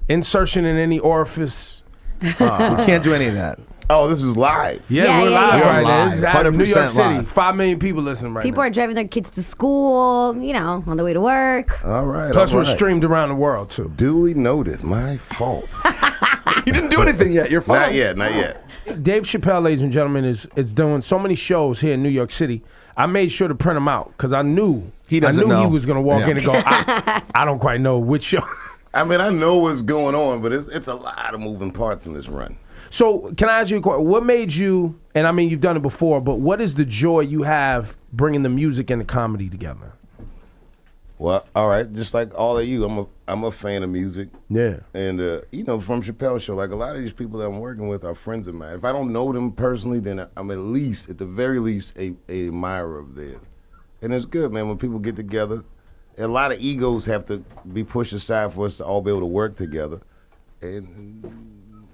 insertion in any orifice.
We can't do any of that.
Oh, this is live.
Yeah, we're live right now. This is out of New York
100%
City.
live.
5 million people listening right
People
now.
are driving their kids to school, you know, on the way to work.
All right.
Plus,
all
we're
right.
streamed around the world, too.
Duly noted. My fault.
You didn't do anything yet. You're fine.
Not yet.
Dave Chappelle, ladies and gentlemen, is doing so many shows here in New York City. I made sure to print them out because I knew
He doesn't know.
he was going to walk in and go, I don't quite know which show.
I mean, I know what's going on, but it's a lot of moving parts in this run.
So can I ask you a question? What made you, and I mean you've done it before, but what is the joy you have bringing the music and the comedy together?
Well, all right, just like all of you, I'm a fan of music.
Yeah.
And, you know, from Chappelle's show, like a lot of these people that I'm working with are friends of mine. If I don't know them personally, then I'm at the very least, a admirer of theirs. And it's good, man, when people get together. A lot of egos have to be pushed aside for us to all be able to work together. And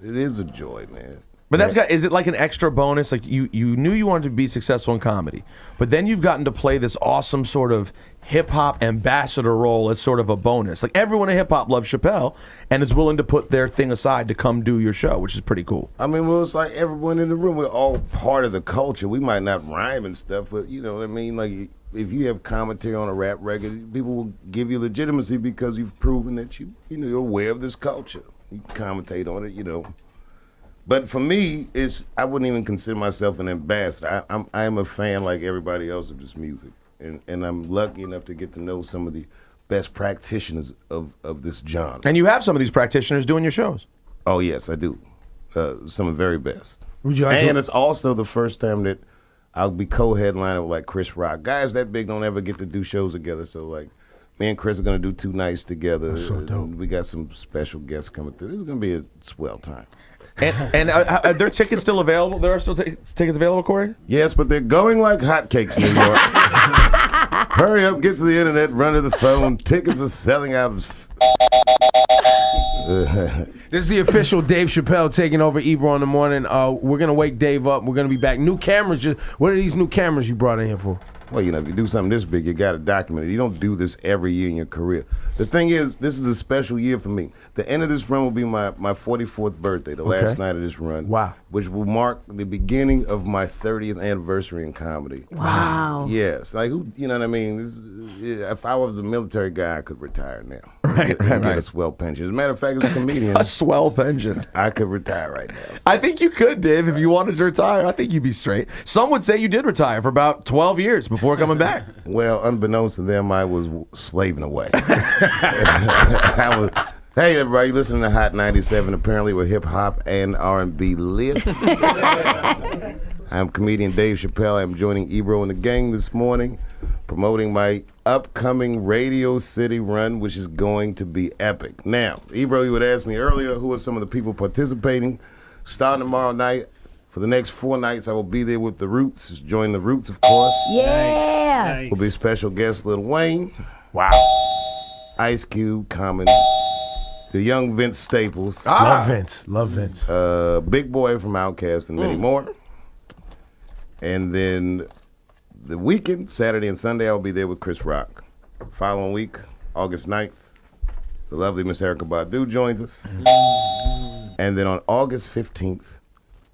it is a joy, man.
But is it like an extra bonus? Like you knew you wanted to be successful in comedy, but then you've gotten to play this awesome sort of hip hop ambassador role as sort of a bonus. Like everyone in hip hop loves Chappelle and is willing to put their thing aside to come do your show, which is pretty cool.
I mean, well, it's like everyone in the room, we're all part of the culture. We might not rhyme and stuff, but you know what I mean? Like if you have commentary on a rap record, people will give you legitimacy because you've proven that you're aware of this culture. You commentate on it, you know. But for me, I wouldn't even consider myself an ambassador. I am a fan like everybody else of this music. And I'm lucky enough to get to know some of the best practitioners of this genre.
And you have some of these practitioners doing your shows.
Oh, yes, I do. Some of the very best.
Would you like
and
to-
it's also the first time that I'll be co-headlining with like Chris Rock. Guys that big don't ever get to do shows together, so like
Me and Chris are gonna do 2 nights together.
That's so dope.
We got some special guests coming through. It's gonna be a swell time.
And are there tickets still available? There are still tickets available, Corey?
Yes, but they're going like hotcakes, New York. Hurry up, get to the internet, run to the phone. Tickets are selling out.
This is the official Dave Chappelle taking over Ebro in the morning. We're gonna wake Dave up. We're gonna be back. New cameras. What are these new cameras you brought in here for?
Well, you know, if you do something this big, you got to document it. You don't do this every year in your career. The thing is, this is a special year for me. The end of this run will be my 44th birthday, the last night of this run.
Wow.
Which will mark the beginning of my 30th anniversary in comedy.
Wow.
Yes. Like, who, you know what I mean? If I was a military guy, I could retire now.
Right,
Get a swell pension. As a matter of fact, as a comedian,
A swell pension.
I could retire right now. So.
I think you could, Dave, if you wanted to retire. I think you'd be straight. Some would say you did retire for about 12 years before coming back.
Well, unbeknownst to them, I was slaving away. Hey, everybody, listening to Hot 97. Apparently, we're hip hop and R&B lit. I'm comedian Dave Chappelle. I'm joining Ebro and the gang this morning, promoting my upcoming Radio City run, which is going to be epic. Now, Ebro, you had asked me earlier who are some of the people participating. Starting tomorrow night, for the next 4 nights, I will be there with the Roots. Join the Roots, of course.
Yeah.
Will be special guest Lil Wayne.
Wow.
Ice Cube, Common, the young Vince Staples,
Love Vince. Love Vince.
Big Boy from Outkast, and many more. And then the weekend, Saturday and Sunday, I'll be there with Chris Rock. Following week, August 9th, the lovely Miss Erykah Badu joins us. And then on August 15th,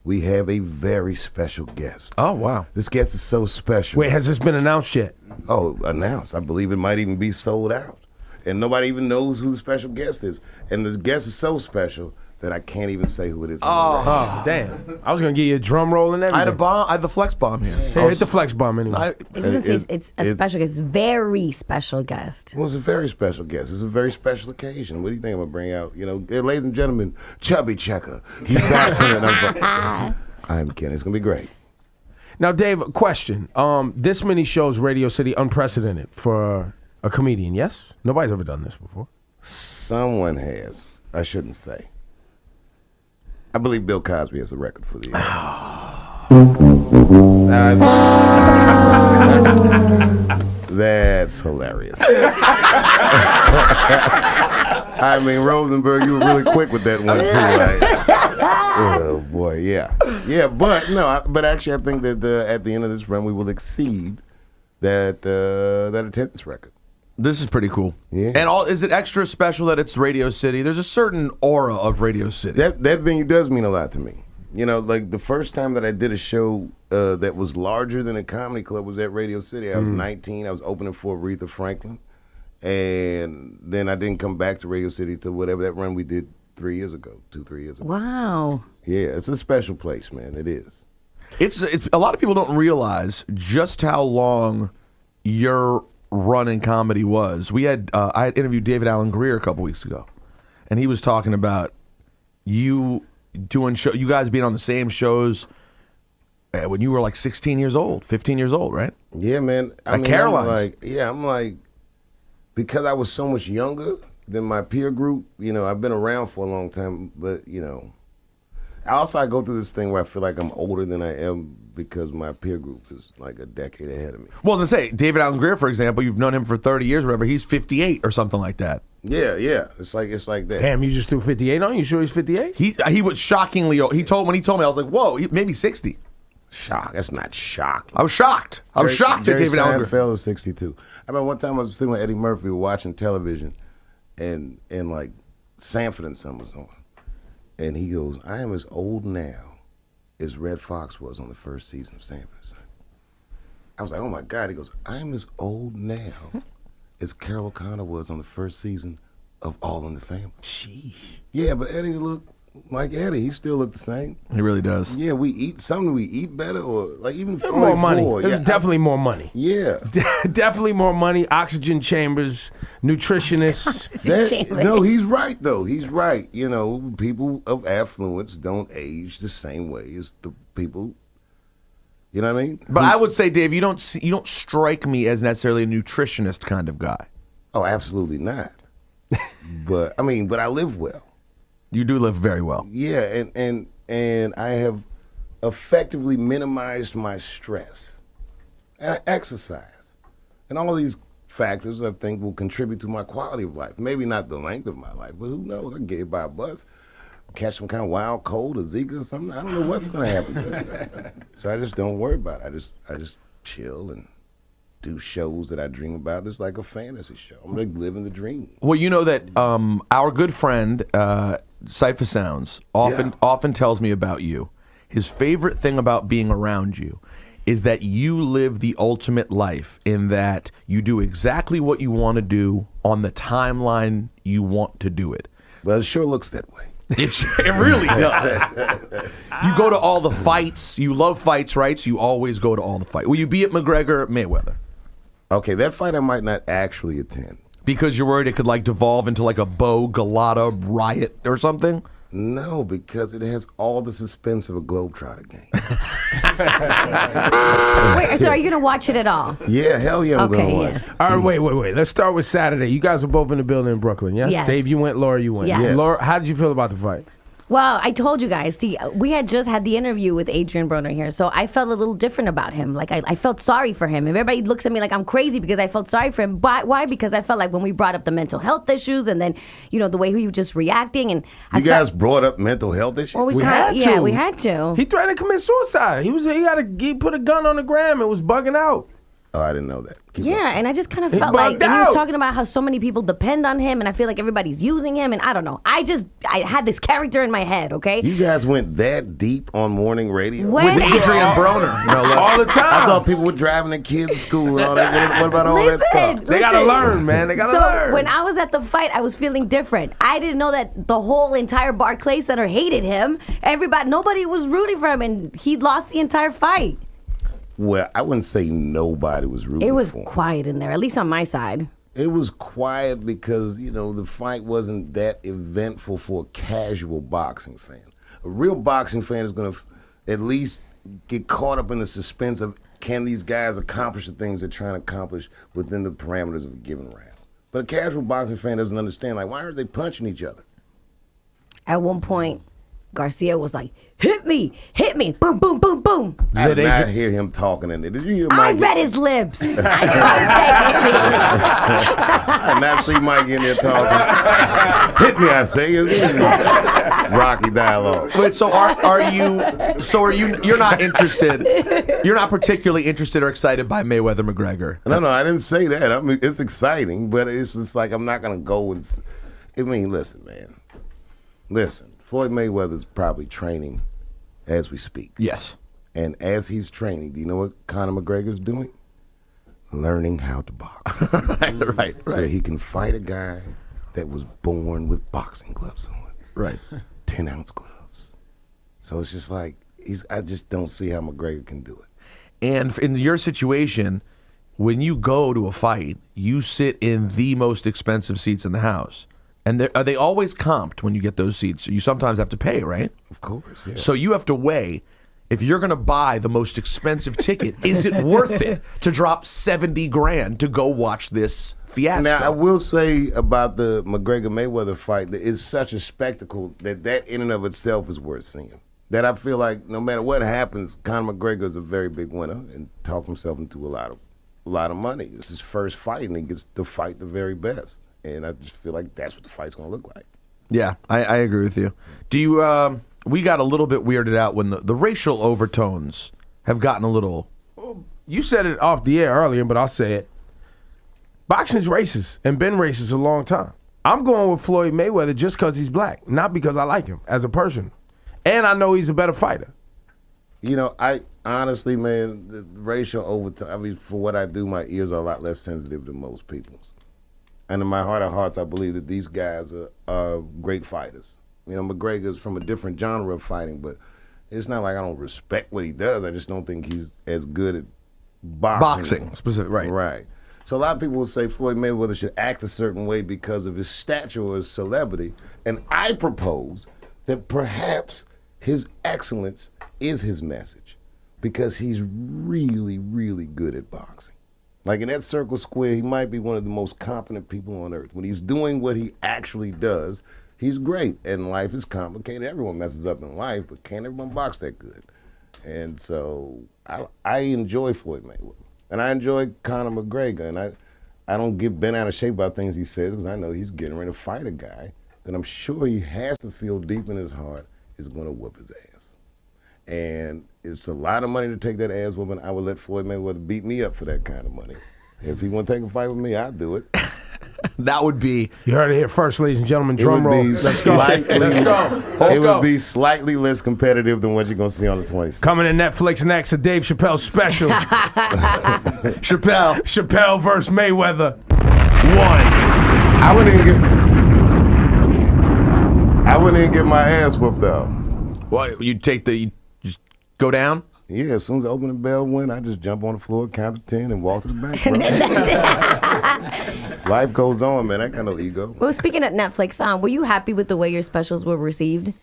we have a very special guest.
Oh, wow.
This guest is so special.
Wait, has this been announced yet?
Oh, announced. I believe it might even be sold out. And nobody even knows who the special guest is. And the guest is so special that I can't even say who it is.
Oh, damn. I was going to give you a drum roll and everything.
I had a bomb. I had the flex bomb here.
Hey, hit the flex bomb anyway.
It's a special guest. It's a very special guest.
Well, it's a very special guest. It's a very special occasion. What do you think I'm going to bring out? You know, ladies and gentlemen, Chubby Checker. He's back from it. I'm kidding. It's going to be great.
Now, Dave, question. This many shows, Radio City, unprecedented for a comedian, yes? Nobody's ever done this before.
Someone has. I shouldn't say. I believe Bill Cosby has the record for the year. That's hilarious. I mean, Rosenberg, you were really quick with that one too, right? Oh boy, yeah, but no, but actually, I think that at the end of this run, we will exceed that attendance record.
This is pretty cool.
Yeah.
And is it extra special that it's Radio City? There's a certain aura of Radio City.
That venue does mean a lot to me. You know, like the first time that I did a show that was larger than a comedy club was at Radio City. I was 19. I was opening for Aretha Franklin. And then I didn't come back to Radio City till whatever that run we did 3 years ago, 2-3 years ago.
Wow.
Yeah, it's a special place, man. It is.
It's a lot of people don't realize just how long your run in comedy was. I had interviewed David Allen Greer a couple weeks ago, and he was talking about you guys being on the same shows when you were like 16 years old, 15 years old, right?
Yeah, man. I mean,
Caroline's.
I'm like, because I was so much younger than my peer group, you know, I've been around for a long time, but, you know, I go through this thing where I feel like I'm older than I am because my peer group is like a decade ahead of me.
Well, I was going to say, David Allen Greer, for example, you've known him for 30 years or whatever. He's 58 or something like that.
Yeah. It's like that.
Damn, you just threw 58 on? You sure he's 58?
He was shockingly old. When he told me, I was like, whoa, maybe 60.
Shock. That's not shocking.
I was shocked. I was shocked at David Allen Greer.
Seinfeld was 62. I remember one time I was sitting with Eddie Murphy watching television, and like Sanford and Son was on. And he goes, I am as old now as Red Fox was on the first season of Sanford and Son. I was like, oh my God. He goes, I am as old now as Carol O'Connor was on the first season of All in the Family.
Sheesh.
Yeah, but Eddie looked like Eddie. He still looked the same.
He really does.
Yeah, we eat better, or like even
There's more money. There's
Yeah,
definitely more money.
Yeah.
Definitely more money. Oxygen chambers, nutritionists.
No, he's right though. He's right. You know, people of affluence don't age the same way as the people. You know what I mean?
But I would say, Dave, you don't strike me as necessarily a nutritionist kind of guy.
Oh, absolutely not. But I live well.
You do live very well.
Yeah, and I have effectively minimized my stress. And I exercise. And all these factors I think will contribute to my quality of life. Maybe not the length of my life, but who knows? I can get hit by a bus, catch some kind of wild cold or Zika or something. I don't know what's going to happen to me. So I just don't worry about it. I just chill and do shows that I dream about. It's like a fantasy show. I'm like living the dream.
Well, you know that our good friend Cypher Sounds often tells me about you. His favorite thing about being around you is that you live the ultimate life in that you do exactly what you want to do on the timeline you want to do it.
Well, it sure looks that way.
It really does. You go to all the fights. You love fights, right? So you always go to all the fights. Will you be at McGregor Mayweather?
Okay, that fight I might not actually attend.
Because you're worried it could like devolve into like a Bo Galata riot or something?
No, because it has all the suspense of a Globetrotter game.
Wait, so are you gonna watch it at all?
Yeah, hell yeah, I'm
Okay,
gonna watch.
yes.
All right, wait. Let's start with Saturday. You guys were both in the building in Brooklyn, yes?
Yes.
Dave, you went. Laura, you went.
Yes.
Yes.
Laura, how did you feel about the fight?
Well, I told you guys. See, we had just had the interview with Adrian Broner here, so I felt a little different about him. Like I felt sorry for him. And everybody looks at me like I'm crazy because I felt sorry for him. But why? Because I felt like when we brought up the mental health issues, and then the way he was just reacting, and
You guys brought up mental health issues?
Well,
We had to.
we had to.
He threatened to commit suicide. He put a gun on the gram and was bugging out.
Oh, I didn't know that. Keep
Yeah,
going.
and I just kind of
He
felt like,
bugged
and he
out.
was talking about how so many people depend on him, and I feel like everybody's using him, and I don't know. I had this character in my head, okay?
You guys went that deep on morning radio?
When-
With Adrian Broner. No, look.
All the time.
I thought people were driving their kids to school and all that. What about all that stuff?
They gotta learn, man. They gotta
so
learn.
when I was at the fight, I was feeling different. I didn't know that the whole entire Barclays Center hated him. Nobody was rooting for him, and he lost the entire fight.
Well, I wouldn't say nobody was rooting
It was
for him.
quiet in there, at least on my side.
It was quiet because, the fight wasn't that eventful for a casual boxing fan. A real boxing fan is going to at least get caught up in the suspense of can these guys accomplish the things they're trying to accomplish within the parameters of a given round. But a casual boxing fan doesn't understand, like, why aren't they punching each other?
At one point, Garcia was like, hit me, boom, boom, boom, boom.
I did
they
not
ju-
hear him talking in there. Did you hear
I
Mike?
read his lips. I saw him say,
I did not see Mike in there talking. Hit me, I say. Rocky dialogue.
Wait, so are you you're not interested, you're not particularly interested or excited by Mayweather McGregor?
No, I didn't say that. I mean, it's exciting, but it's just like I'm not going to go and. Listen, man. Listen, Floyd Mayweather's probably training as we speak.
Yes.
And as he's training, do you know what Conor McGregor's doing? Learning how to box.
right.
So he can fight a guy that was born with boxing gloves on.
Right.
10-ounce gloves. So it's just like, I just don't see how McGregor can do it.
And in your situation, when you go to a fight, you sit in the most expensive seats in the house. And are they always comped when you get those seats? You sometimes have to pay, right?
Of course, yeah.
So you have to weigh, if you're going to buy the most expensive ticket, is it worth it to drop $70,000 to go watch this fiasco?
Now, I will say about the McGregor-Mayweather fight that it's such a spectacle that in and of itself is worth seeing. That I feel like no matter what happens, Conor McGregor is a very big winner and talks himself into a lot of money. It's his first fight, and he gets to fight the very best. And I just feel like that's what the fight's going to look like.
Yeah, I agree with you. Do you? We got a little bit weirded out when the racial overtones have gotten a little.
You said it off the air earlier, but I'll say it. Boxing's racist and been racist a long time. I'm going with Floyd Mayweather just because he's black, not because I like him as a person. And I know he's a better fighter.
I honestly, man, the racial overtone, for what I do, my ears are a lot less sensitive than most people's. And in my heart of hearts, I believe that these guys are great fighters. McGregor's from a different genre of fighting, but it's not like I don't respect what he does. I just don't think he's as good at boxing.
Specific, right.
Right. So a lot of people will say Floyd Mayweather should act a certain way because of his stature or his celebrity. And I propose that perhaps his excellence is his message because he's really, really good at boxing. Like in that circle square, he might be one of the most competent people on earth. When he's doing what he actually does, he's great. And life is complicated. Everyone messes up in life, but can't everyone box that good? And so I enjoy Floyd Mayweather. And I enjoy Conor McGregor. And I don't get bent out of shape about things he says because I know he's getting ready to fight a guy that I'm sure he has to feel deep in his heart is going to whoop his ass. And it's a lot of money to take that ass whooping. I would let Floyd Mayweather beat me up for that kind of money. If he want to take a fight with me, I'll do it.
That would be.
You heard it here first, ladies and gentlemen. Drum roll.
Let's go. Let's
go.
It would be slightly less competitive than what you're going to see on the 26th.
Coming to Netflix next, a Dave Chappelle special. Chappelle versus Mayweather. 1.
I wouldn't even get my ass whooped though.
Well, you just go down?
Yeah, as soon as the opening bell went, I just jump on the floor, count to 10, and walk to the bank. Bro. Life goes on, man. I got no ego.
Well, speaking of Netflix, were you happy with the way your specials were received?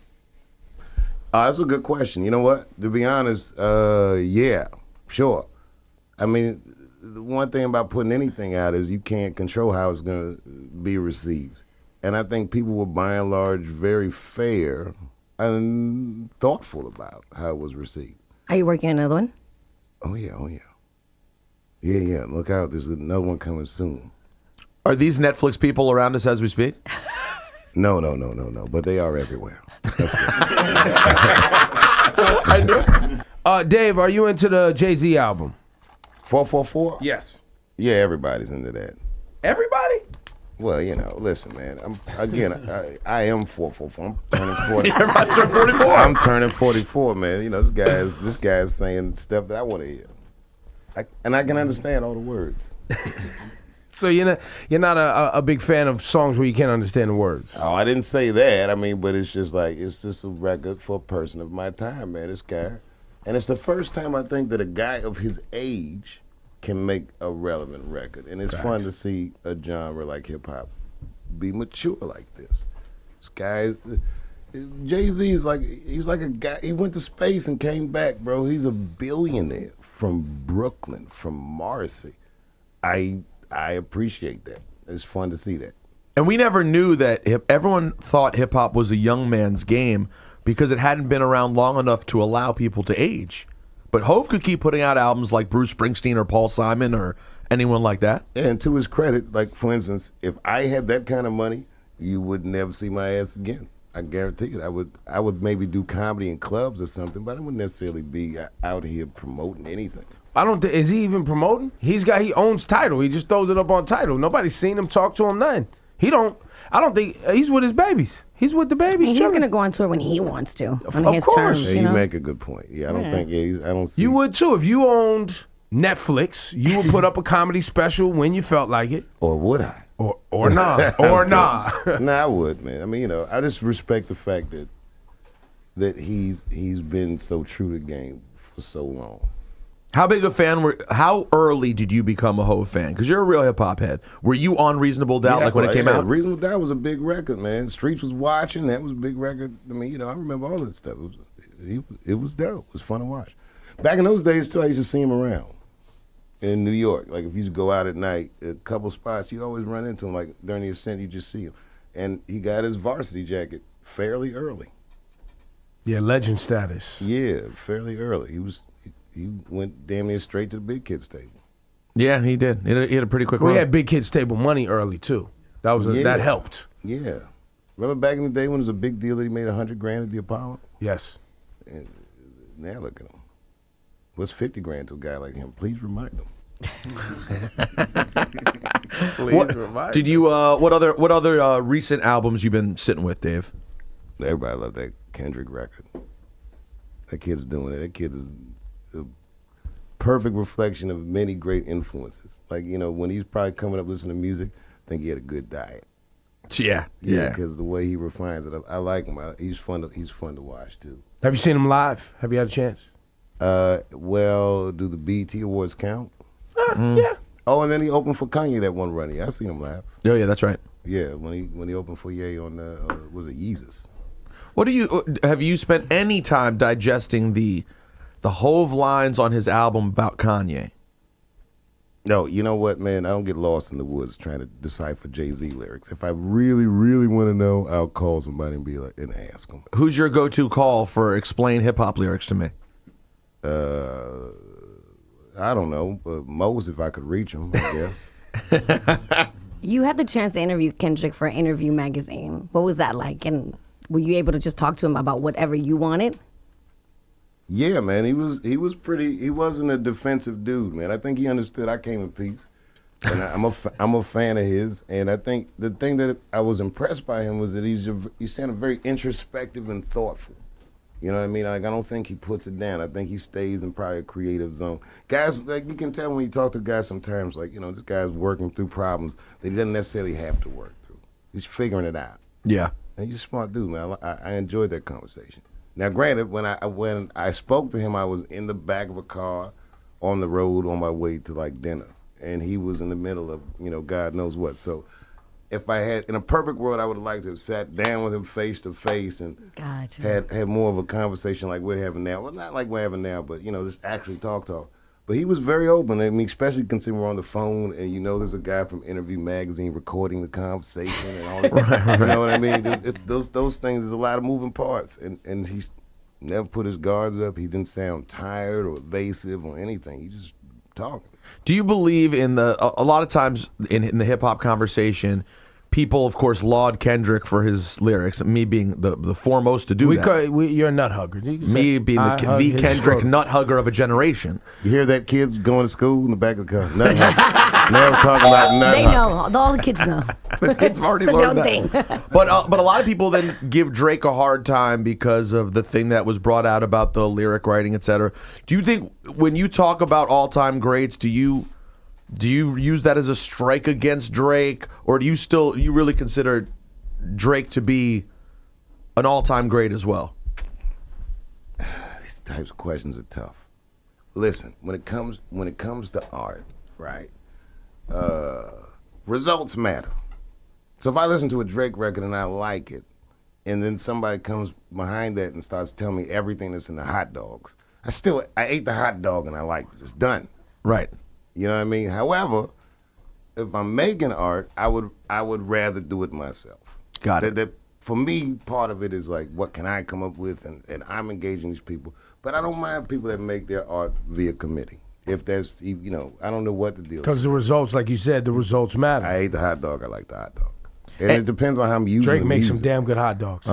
That's a good question. You know what? To be honest, yeah, sure. I mean, the one thing about putting anything out is you can't control how it's going to be received. And I think people were, by and large, very fair and thoughtful about how it was received.
Are you working on another one?
Oh, yeah. Yeah. Look out. There's another one coming soon.
Are these Netflix people around us as we speak?
No. But they are everywhere. That's
good. Dave, are you into the Jay-Z album?
444?
Yes.
Yeah, everybody's into that.
Everybody?
Well, you know, listen, man. I am 444. I'm turning 40.
Everybody's turning 44.
I'm turning 44, man. You know, this guy's saying stuff that I want to hear, and I can understand all the words.
So you're not a big fan of songs where you can't understand the words.
Oh, I didn't say that. I mean, but it's just a record for a person of my time, man. This guy, and it's the first time I think that a guy of his age can make a relevant record. And it's fun to see a genre like hip-hop be mature like this. This guy, Jay-Z is he's like a guy, he went to space and came back, bro. He's a billionaire from Brooklyn, from Marcy. I appreciate that. It's fun to see that.
And we never knew that everyone thought hip-hop was a young man's game because it hadn't been around long enough to allow people to age. But Hov could keep putting out albums like Bruce Springsteen or Paul Simon or anyone like that.
Yeah, and to his credit, like for instance, if I had that kind of money, you would never see my ass again. I guarantee it. I would maybe do comedy in clubs or something, but I wouldn't necessarily be out here promoting anything.
Is he even promoting? He owns Tidal. He just throws it up on Tidal. Nobody's seen him, talk to him, nothing. I don't think he's with his babies. He's with the babies.
He's going to go on tour when he wants to. On his
course.
terms,
Yeah, you make a good point. Yeah, I don't think. Yeah, I don't see.
You would too if you owned Netflix. You would put up a comedy special when you felt like it.
Or would I?
Or not? Or not?
Nah, I would, man. I mean, you know, I just respect the fact that he's been so true to the game for so long.
How big a fan how early did you become a Hov fan? Because you're a real hip-hop head. Were you on Reasonable Doubt when it came out?
Reasonable Doubt was a big record, man. Streets was watching. That was a big record. I mean, you know, I remember all that stuff. It was dope. It was fun to watch. Back in those days, too, I used to see him around in New York. Like, if you used to go out at night, a couple spots, you'd always run into him. Like, during the Ascent, you just see him. And he got his varsity jacket fairly early.
Yeah, legend status.
Yeah, fairly early. He went damn near straight to the big kids table.
Yeah, he did. He had a pretty quick run.
We had big kids table money early too. That helped.
Yeah. Remember back in the day when it was a big deal that he made $100,000 at the Apollo?
Yes.
And now look at him. What's 50 grand to a guy like him? Please remind him.
What other recent albums you been sitting with, Dave?
Everybody loved that Kendrick record. That kid's doing it. That kid is a perfect reflection of many great influences. Like, you know, when he's probably coming up listening to music, I think he had a good diet.
Yeah.
Because the way he refines it, I like him. He's fun to watch too.
Have you seen him live? Have you had a chance?
Well, do the BET Awards count?
Yeah.
Oh, and then he opened for Kanye that one run. I seen him live.
Oh yeah, that's right.
Yeah, when he opened for Ye on was it Yeezus?
Have you spent any time digesting the Hov lines on his album about Kanye?
No, you know what, man? I don't get lost in the woods trying to decipher Jay-Z lyrics. If I really, really want to know, I'll call somebody and be like, and ask them.
Who's your go-to call for explain hip hop lyrics to me?
I don't know, but most if I could reach them, I guess.
You had the chance to interview Kendrick for Interview Magazine. What was that like? And were you able to just talk to him about whatever you wanted?
Yeah, man, he was pretty. He wasn't a defensive dude, man. I think he understood I came in peace, and I'm a fan of his. And I think the thing that I was impressed by him was that he sounded very introspective and thoughtful. You know what I mean? Like I don't think he puts it down. I think he stays in probably a creative zone. Guys, like you can tell when you talk to guys sometimes, like this guy's working through problems that he doesn't necessarily have to work through. He's figuring it out.
Yeah.
And he's a smart dude, man. I enjoyed that conversation. Now, granted, when I spoke to him, I was in the back of a car on the road on my way to like dinner, and he was in the middle of God knows what. So, if I had in a perfect world, I would have liked to have sat down with him face to face and
Gotcha.
had more of a conversation like we're having now. Well, not like we're having now, but just actually talk. But he was very open. I mean, especially considering we're on the phone and there's a guy from Interview Magazine recording the conversation and all that. Right. You know what I mean? Those things, there's a lot of moving parts. And he never put his guards up. He didn't sound tired or evasive or anything. He just talking.
Do you believe in a lot of times in the hip hop conversation, people, of course, laud Kendrick for his lyrics, me being the foremost to do that.
You're a nut hugger.
Me being the Kendrick nut hugger of a generation.
You hear that, kids going to school in the back of the car? Nut hugger. Never talking about nut
They
hugger.
know. All the kids know.
The kids have already
It's a
learned
known
that.
thing.
But a lot of people then give Drake a hard time because of the thing that was brought out about the lyric writing, etc. Do you think when you talk about all-time greats, do you use that as a strike against Drake, or do you really consider Drake to be an all-time great as well?
These types of questions are tough. Listen, when it comes to art, right? Results matter. So if I listen to a Drake record and I like it, and then somebody comes behind that and starts telling me everything that's in the hot dogs, I ate the hot dog and I liked it. It's done.
Right.
You know what I mean? However, if I'm making art, I would rather do it myself.
Got it.
That for me, part of it is like, what can I come up with? And I'm engaging these people. But I don't mind people that make their art via committee. If there's, I don't know what the deal is.
Because the results, like you said, the results matter.
I ate the hot dog. I like the hot dog. And it depends on how I'm using
Drake
the
makes some
music.
damn good hot dogs.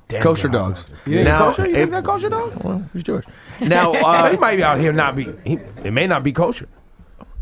Damn
Kosher
good hot
dogs.
Yeah,
Now,
kosher? You think that kosher dog?
Well, he's Jewish. Now,
He might be out here it may not be kosher.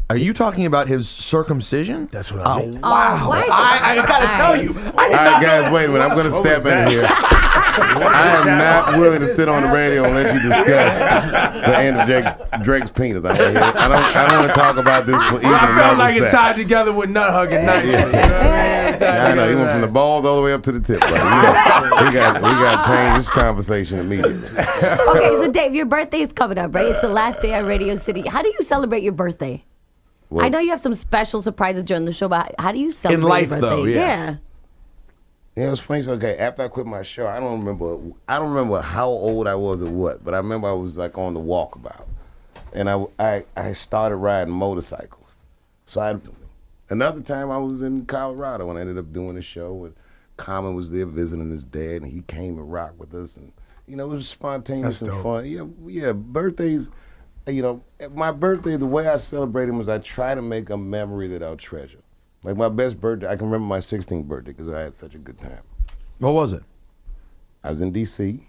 are you talking about his circumcision?
That's what I mean.
Wow.
why is
I gotta
that?
tell you.
All right, guys, wait a minute. I'm going to step in here. I am not willing to sit on the radio and let you discuss the end of Drake's penis. I don't want to talk about this for even
I felt
another
like it
second.
tied together with nut hugging. Nice. You know what I mean?
I know, he went from the balls all the way up to the tip. Right? We got to change this conversation immediately.
Okay, so Dave, your birthday is coming up, right? It's the last day at Radio City. How do you celebrate your birthday?
Well,
I know you have some special surprises during the show, but how do you celebrate
life,
your
though,
birthday?
yeah.
Yeah, it was funny. So, okay, after I quit my show, I don't remember how old I was or what, but I remember I was like on the walkabout, and I started riding motorcycles. So another time I was in Colorado and I ended up doing a show, and Common was there visiting his dad, and he came and rocked with us, and it was spontaneous
That's
and
dope.
fun. Yeah, birthdays. My birthday, the way I celebrate them is I try to make a memory that I'll treasure. Like my best birthday, I can remember my 16th birthday because I had such a good time.
What was it?
I was in D.C.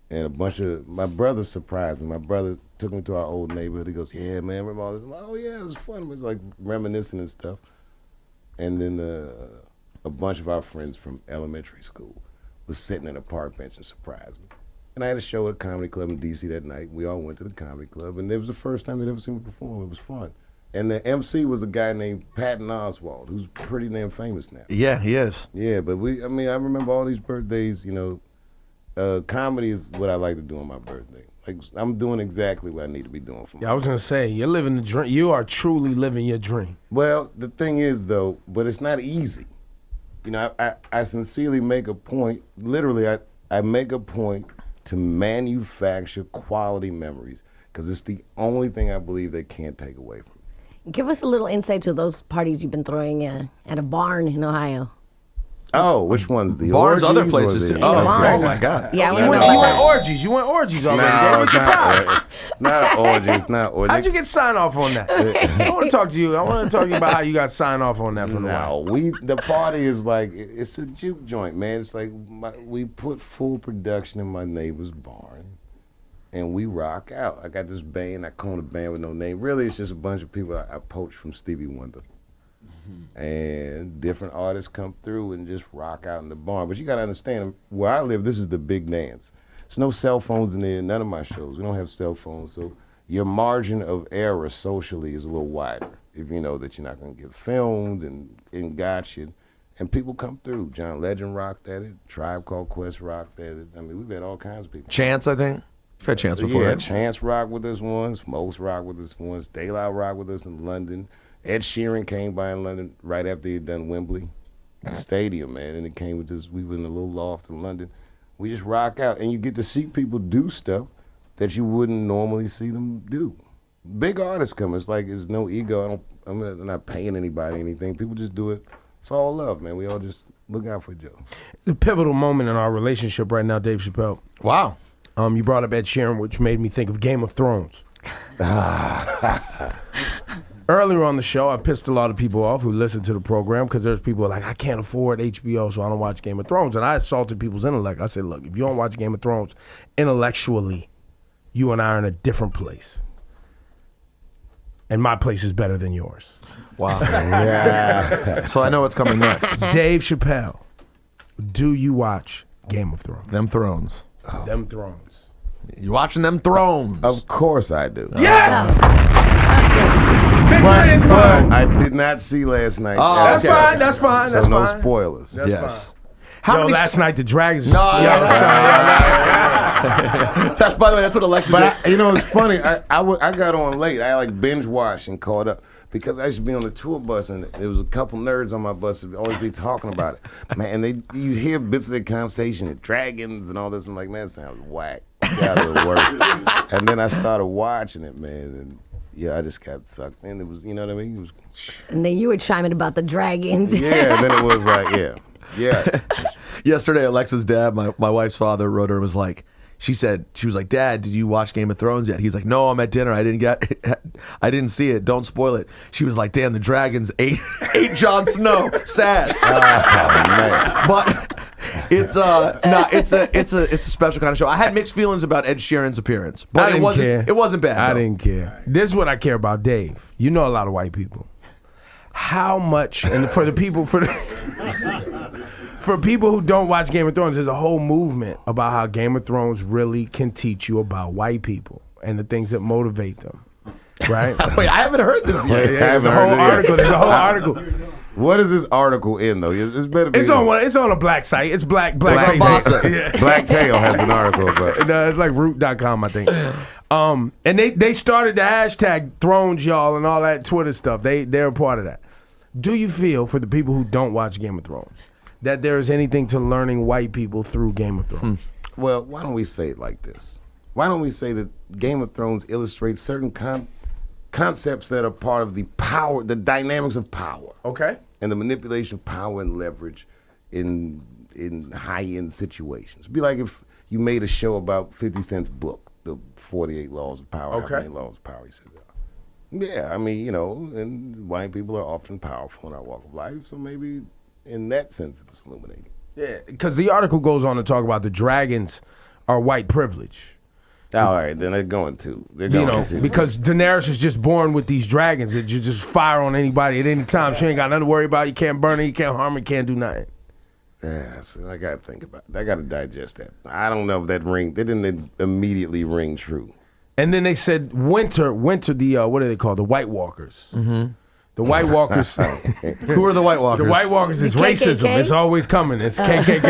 and a bunch of my brothers surprised me. My brother took me to our old neighborhood. He goes, "Yeah, man, remember all this?" I'm like, "Oh yeah, it was fun." It was like reminiscing and stuff. And then a bunch of our friends from elementary school was sitting at a park bench and surprised me. And I had a show at a comedy club in D.C. that night. We all went to the comedy club, and it was the first time they'd ever seen me perform. It was fun. And the MC was a guy named Patton Oswalt, who's pretty damn famous now.
Yeah, he is.
Yeah, but I remember all these birthdays, comedy is what I like to do on my birthday. Like, I'm doing exactly what I need to be doing for my
Yeah, I was going to say, you're living the dream. You are truly living your dream.
Well, the thing is, though, but it's not easy. I sincerely make a point, literally, I make a point to manufacture quality memories because it's the only thing I believe they can't take away from me.
Give us a little insight to those parties you've been throwing at a barn in Ohio.
Oh, which one's the
Bars,
orgies
other places
or
too.
the-
Oh,
barn.
my God.
Yeah,
You went orgies. You went orgies already. Dave.
No,
What's
it's
your problem?
not an orgy. It's not orgy.
How'd you get sign off on that? I want to talk to you. I want to talk to you about how you got sign off on that from the
No,
wild.
the party is like, it's a juke joint, man. It's like we put full production in my neighbor's barn, and we rock out. I got this band, I call it a band with no name. Really, it's just a bunch of people I poached from Stevie Wonder. And different artists come through and just rock out in the barn. But you gotta understand, where I live, this is the big dance. There's no cell phones in there, none of my shows. We don't have cell phones, so your margin of error socially is a little wider. If you know that you're not gonna get filmed and gotcha. And people come through. John Legend rocked at it. Tribe Called Quest rocked at it. I mean, we've had all kinds of people.
Chance, I think. You've had Chance before,
Yeah,
right?
Chance rocked with us once. Most rocked with us once. Daylight rocked with us in London. Ed Sheeran came by in London right after he'd done Wembley Stadium, man, and it came with us. We were in a little loft in London. We just rock out, and you get to see people do stuff that you wouldn't normally see them do. Big artists come. It's like there's no ego. I'm not paying anybody anything. People just do it. It's all love, man. We all just look out for Joe.
It's a pivotal moment in our relationship right now, Dave Chappelle.
Wow.
You brought up Ed Sheeran, which made me think of Game of Thrones. Earlier on the show, I pissed a lot of people off who listened to the program because there's people like, I can't afford HBO, so I don't watch Game of Thrones. And I assaulted people's intellect. I said, look, if you don't watch Game of Thrones, intellectually, you and I are in a different place. And my place is better than yours.
Wow. So I know what's coming next.
Dave Chappelle, do you watch Game of Thrones?
Them Thrones.
Them Thrones.
You watching them Thrones?
Of course I do.
Yes!
But,
Victory is mine.
I did not see last night.
Oh,
That's
okay.
fine, that's fine,
So
that's
no
fine.
spoilers.
That's
yes.
fine.
How
Yo,
many
last night the Dragons.
No, that's, by the way, that's what Alexa did.
But you know, it's funny. I got on late. I like binge watched and caught up because I used to be on the tour bus, and there was a couple nerds on my bus that would always be talking about it. Man, and you hear bits of their conversation and dragons and all this. I'm like, man, that sounds whack. Get out of the work. And then I started watching it, man, and yeah, I just got sucked in. It was, you know what I mean? It was,
And then you were chiming about the dragons.
yeah. Then it was like, yeah.
Yesterday, Alexa's dad, my wife's father, wrote her and was like, she was like, Dad, did you watch Game of Thrones yet? He's like, no, I'm at dinner. I didn't see it. Don't spoil it. She was like, damn, the dragons ate Jon Snow. Sad.
Man.
But it's a special kind of show. I had mixed feelings about Ed Sheeran's appearance, but
I didn't care.
It wasn't bad.
I
though.
didn't care. This is what I care about, Dave. You know a lot of white people. How much, and for people who don't watch Game of Thrones, there's a whole movement about how Game of Thrones really can teach you about white people and the things that motivate them. Right?
Wait, I haven't heard this yet.
There's a whole article. There's a whole article.
What is this article in though? It's better be.
It's on a black site. It's black
Black
Tail.
Tail.
Yeah.
Black Tail has an article, but
No, it's like root.com, I think. And they started the hashtag Thrones, y'all, and all that Twitter stuff. They're a part of that. Do you feel, for the people who don't watch Game of Thrones, that there is anything to learning white people through Game of Thrones?
well, why don't we say it like this? Why don't we say that Game of Thrones illustrates certain concepts that are part of the power, the dynamics of power,
Okay.
and the manipulation of power and leverage in high-end situations. It'd be like if you made a show about 50 Cent's book, The 48 Laws of Power.
Okay.
How many laws of power he said. Yeah, I mean, you know, and white people are often powerful in our walk of life, so maybe in that sense it's illuminating.
Yeah, because the article goes on to talk about the dragons are white privilege.
All right, then they're going to.
Because Daenerys is just born with these dragons that you just fire on anybody at any time. She ain't got nothing to worry about. You can't burn her, you can't harm her, you can't do nothing.
Yeah, so I got to think about it. I got to digest that. I don't know if that didn't immediately ring true.
And then they said winter, the, what are they called? The White Walkers. Mm-hmm. The White Walkers.
Who are the White Walkers?
The White Walkers is
The
racism.
KKK?
It's always coming. It's KKK.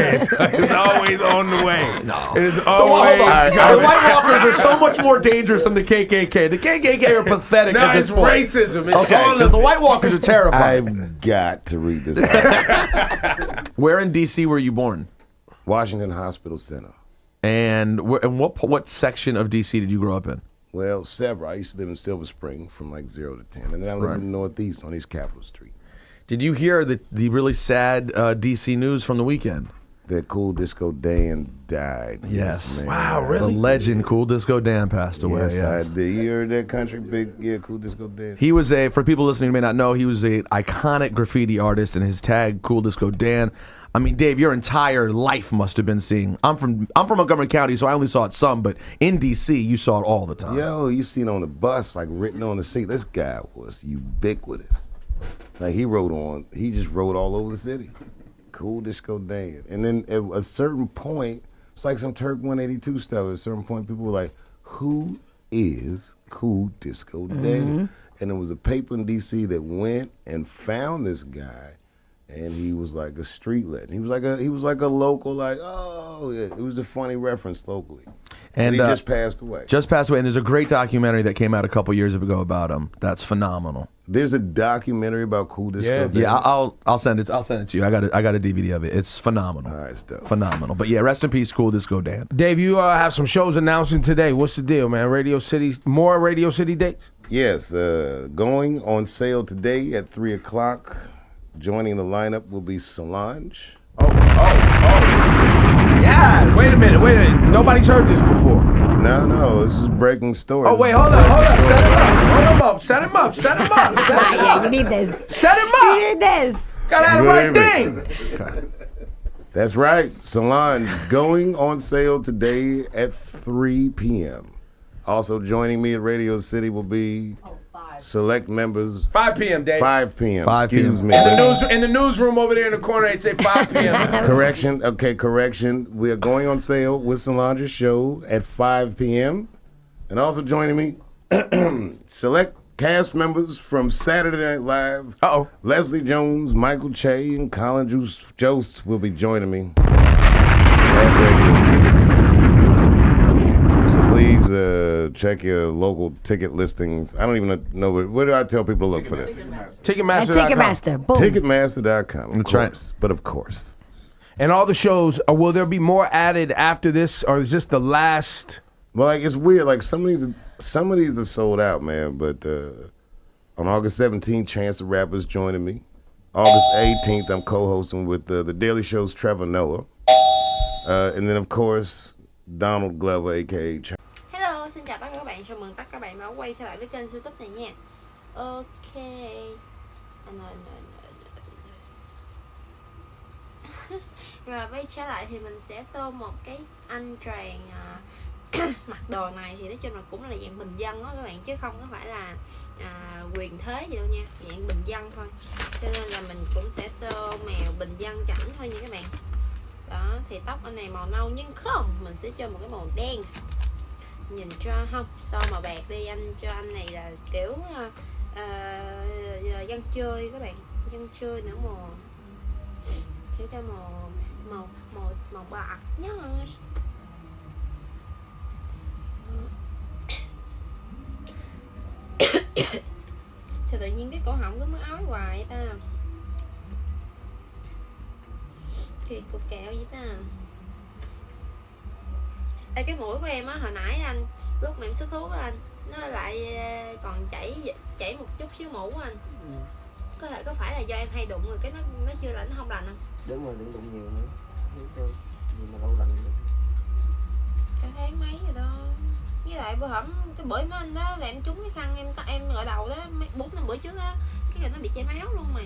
It's always on the way.
No.
It is
Hold
always
on. The
coming.
White Walkers are so much more dangerous than the KKK. The KKK are pathetic
No,
at this
it's
point.
racism. It's
Okay,
all
because
of
the
it.
White Walkers are terrifying.
I've got to read this article.
Where in D.C. were you born?
Washington Hospital Center.
And what section of D.C. did you grow up in?
Well, several. I used to live in Silver Spring from like 0 to 10. And then I lived in the Northeast on East Capitol Street.
Did you hear the really sad D.C. news from the weekend?
That Cool Disco Dan died.
Yes.
man.
Wow,
The
really?
legend Cool Disco Dan passed away.
Yes, I did. You heard that country big, Cool Disco Dan?
He was for people listening who may not know, he was a iconic graffiti artist, and his tag, Cool Disco Dan. I mean, Dave, your entire life must have been seeing. I'm from Montgomery County, so I only saw it some, but in D.C., you saw it all the time.
Yo, you seen on the bus, like written on the seat. This guy was ubiquitous. Like he just rode all over the city. Cool Disco Dan. And then at a certain point, it's like some Turk 182 stuff. At a certain point, people were like, who is Cool Disco Dan? And there was a paper in D.C. that went and found this guy, and he was like a street legend. He was like a local, like, oh, yeah. It was a funny reference locally. And he just passed away.
Just passed away, and there's a great documentary that came out a couple years ago about him. That's phenomenal.
There's a documentary about Cool Disco Dan.
Yeah, I'll send it. I'll send it to you. I got a DVD of it. It's phenomenal.
All right, stuff.
Phenomenal. But yeah, rest in peace, Cool Disco Dan.
Dave, you have some shows announcing today. What's the deal, man? More Radio City dates?
Yes, going on sale today at 3 o'clock. Joining the lineup will be Solange.
Oh.
Yes.
Wait a minute. Nobody's heard this before.
No, this is breaking story.
Oh, wait, hold up. Set him up.
Yeah, you need this.
Set him
You
up.
need this.
Gotta have the right
Good
thing.
That's right. Solange going on sale today at 3 p.m. Also joining me at Radio City will be select members.
5 p.m., Dave.
5 p.m.
5 p.m.
Excuse me.
In the newsroom over there in the corner, they say 5 p.m.
Correction. Okay, correction. We are going on sale with Solange's show at 5 p.m. And also joining me, select cast members from Saturday Night Live.
Uh-oh.
Leslie Jones, Michael Che, and Colin Jost will be joining me at Radio City. So please check your local ticket listings. I don't even know where do I tell people to look for this?
Ticketmaster.com.
At Ticketmaster. Boom.
Ticketmaster.com. Of
That's right.
course. But of course.
And all the shows, will there be more added after this, or is this the last?
Well, like it's weird. Like some of these are sold out, man. But on August 17th, Chance the Rapper's joining me. August 18th, I'm co-hosting with the Daily Show's Trevor Noah, and then of course Donald Glover, aka.
Hello, xin chào tất cả các bạn, chào mừng tất cả các bạn đã quay trở lại với kênh YouTube này nha. Ok. Rồi quay trở lại thì mình sẽ tô một cái anh tràng mặc đồ này thì nói chung là cũng là dạng bình dân đó các bạn, chứ không có phải là quyền thế gì đâu nha, dạng bình dân thôi. Cho nên là mình cũng sẽ tô mèo bình dân cho ảnh thôi nha các bạn. Đó, thì tóc anh này màu nâu nhưng không, mình sẽ cho một cái màu đen. Nhìn cho không, tô màu bạc đi, anh cho anh này là kiểu dân chơi các bạn, dân chơi nữa màu, sẽ cho màu bạc nhá. Sao tự nhiên cái cổ họng cứ mất ói hoài vậy ta? Thiệt cục kẹo vậy ta. Ê, cái mũi của em á, hồi nãy anh lúc mà em sức thuốc á anh, nó lại còn chảy một chút xíu mũ của anh. Có phải là do em hay đụng rồi cái nó chưa lạnh, nó không lành không?
Đúng rồi, đừng đụng nhiều nữa. Gì mà lâu lạnh được.
Cả tháng mấy rồi đó. Với lại bữa hổm cái bữa em anh đó là em trúng cái khăn em gội đầu đó 4-5 bữa trước đó, cái rồi nó bị chảy máu luôn mà.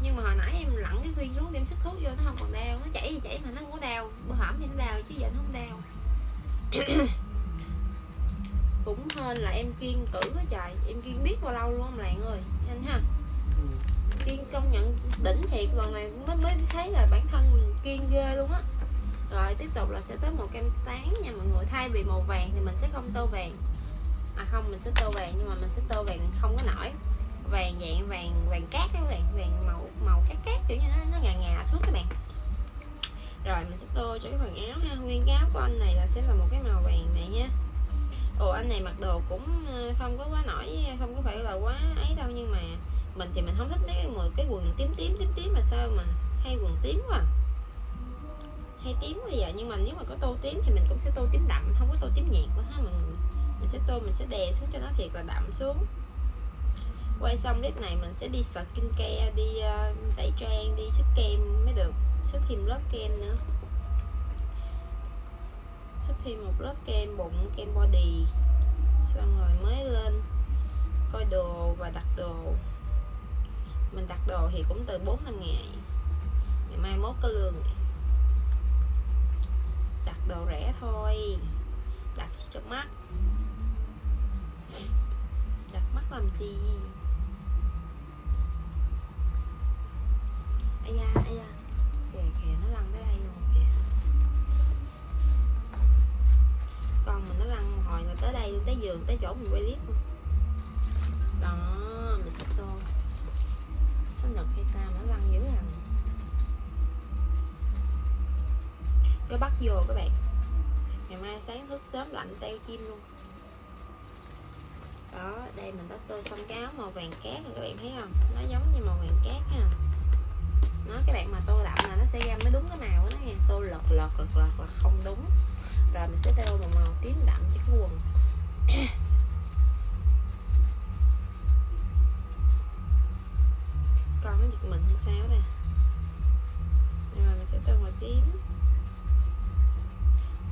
Nhưng mà hồi nãy em lặn cái khuyên xuống em sức thuốc vô nó không còn đau, nó chảy thì chảy mà nó không có đau. Bữa hổm thì nó đau chứ giờ nó không đau. Cũng hên là em kiêng cử quá trời, em kiêng biết bao lâu luôn ông Làng ơi anh ha. Kiêng công nhận đỉnh thiệt, lần này mới thấy là bản thân mình kiêng ghê luôn á. Rồi tiếp tục là sẽ tới màu kem sáng nha mọi người. Thay vì màu vàng thì mình sẽ không tô vàng. À không, mình sẽ tô vàng nhưng mà mình sẽ tô vàng không có nổi. Vàng dạng vàng cát các bạn, vàng màu cát kiểu như nó ngà xuống các bạn. Rồi mình sẽ tô cho cái phần áo ha. Nguyên cái áo của anh này là sẽ là một cái màu vàng này nha. Ồ, anh này mặc đồ cũng không có quá nổi, không có phải là quá ấy đâu, nhưng mà mình thì mình không thích mấy cái quần tím mà sao mà hay quần tím quá. Hay tím bây giờ, nhưng mà nếu mà có tô tím thì mình cũng sẽ tô tím đậm, không có tô tím nhạt quá ha mọi người. Mình sẽ tô, mình sẽ đè xuống cho nó thiệt là đậm xuống. Quay xong clip này mình sẽ đi skincare, đi tẩy trang, đi sức kem mới được. Sức thêm lớp kem nữa. Sức thêm một lớp kem bụng, kem body. Xong rồi mới lên coi đồ và đặt đồ. Mình đặt đồ thì cũng từ 4-5 ngày. Ngày mai mốt có lương. Đặt đồ rẻ thôi. Đặt cho mắc. Đặt mắc làm gì? Ây da, ây da. Kìa kìa, nó lăn tới đây luôn kìa. Con mình nó lăn hồi rồi tới đây luôn, tới giường, tới chỗ mình quay clip luôn. Đó, mình xịt tô. Nó nực hay sao mà nó lăn dữ hẳn. Cái bắt vô các bạn. Ngày mai sáng thức sớm lạnh teo chim luôn. Đó, đây mình đã tô xong cái áo màu vàng cát rồi các bạn thấy không? Nó giống như màu vàng cát ha. Nó các bạn mà tô đậm là nó sẽ ra mới đúng cái màu của nó nha. Tô lọt là không đúng. Rồi mình sẽ tô một màu tím đậm cho cái quần. Con nó giật mình hay sao nè. Rồi mình sẽ tô màu tím.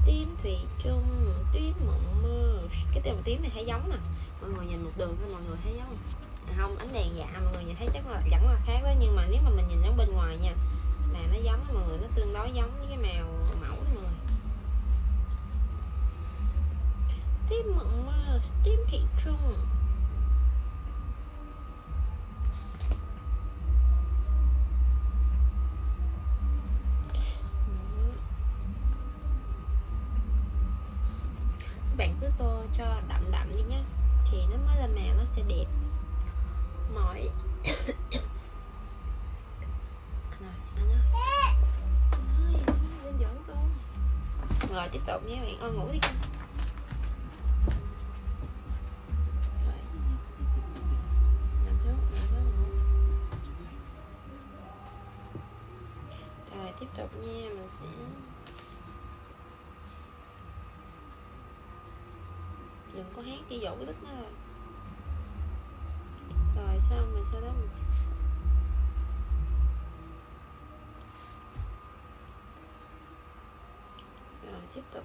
Tím thủy chung, tím mộng mơ. Cái màu tím này thấy giống nè. Mọi người nhìn một đường thôi mọi người thấy giống không? Không, ánh đèn dạ mọi người nhìn thấy chắc là vẫn là khác đó, nhưng mà nếu mà mình nhìn ở bên ngoài nha là nó giống mọi người, nó tương đối giống với cái màu mẫu đó mọi người. Tím mộng mơ, tím thủy chung. Bạn cứ tô cho đậm đậm đi nhá thì nó mới lên màu, nó sẽ đẹp. Mỏi lên giỡn con. Rồi tiếp tục nha bạn ơi, ngủ đi con. Rồi nằm xuống ngủ. Rồi tiếp tục nha, mình sẽ đừng có hát đi dỗ cái tích nó rồi. Rồi xong rồi sau đó mình rồi tiếp tục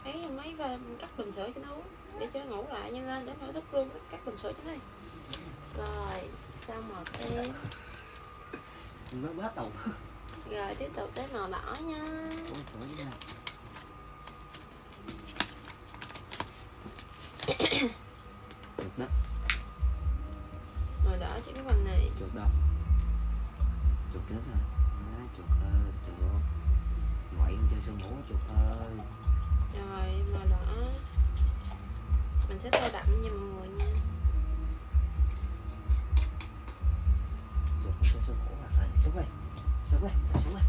ấy mấy và cắt bình sữa cho nó uống để cho nó ngủ lại, nhanh lên để nó thức luôn, cắt bình sữa cho nó đi. Rồi xong màu tem
Nó bắt đầu.
rồi tiếp tục tới màu đỏ nha.
Chuột đó.
Màu đỏ cho cái phần này.
Chuột đâu? Chuột chết rồi. Chuột ơi, chuột. Ngoại em chơi sương ngủ chuột ơi.
Rồi màu đỏ mình sẽ tô đậm nha mọi người nha.
Chuột không chơi sương ngủ à? Xuống đây, xuống đây, xuống đây.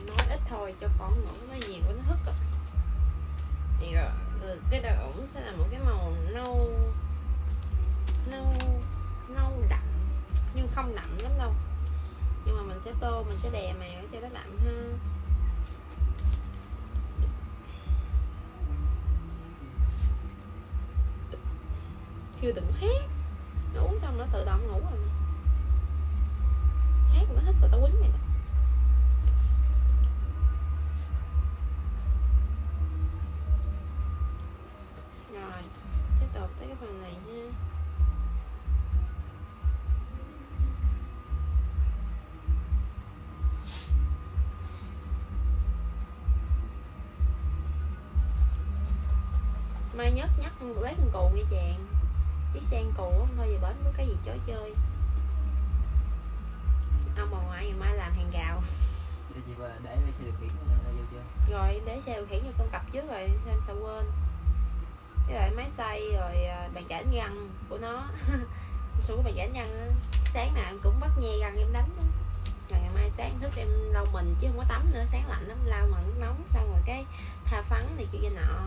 Nói ít thôi cho con ngủ, nói nhiều quá nó thức à. Thì rồi cái đầu ổng sẽ là một cái màu nâu đậm nhưng không đậm lắm đâu, nhưng mà mình sẽ tô, mình sẽ đè màu cho nó đậm ha. Kêu đừng hát, nó uống xong nó tự động ngủ rồi. Hát nó thích rồi tao quýnh mày. Rồi tiếp tục tới cái phần này nha. Mai nhắc con bế con cù nha chàng. Chiếc xe con cù không thôi về bến có cái gì chó chơi. Ông bà ngoại ngày mai làm hàng gạo.
Để chị bà để xe điều khiển vô chưa?
Rồi để xe điều khiển cho con cặp trước rồi em sao quên. Với lại máy xay rồi bàn chải đánh răng của nó. Xuống cái bàn chải đánh răng đó. Sáng nào em cũng bắt nhe răng em đánh đó. Rồi ngày mai sáng thức em lau mình chứ không có tắm nữa, sáng lạnh lắm, lau mà nước nóng xong rồi cái tha phấn này kia nọ.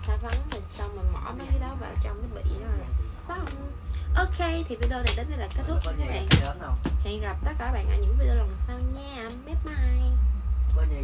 Tha phấn rồi xong rồi bỏ mấy cái đó vào trong cái bị đó là xong. Ok thì video này đến đây là kết thúc các bạn. Hẹn gặp tất cả các bạn ở những video lần sau nha. Bye bye.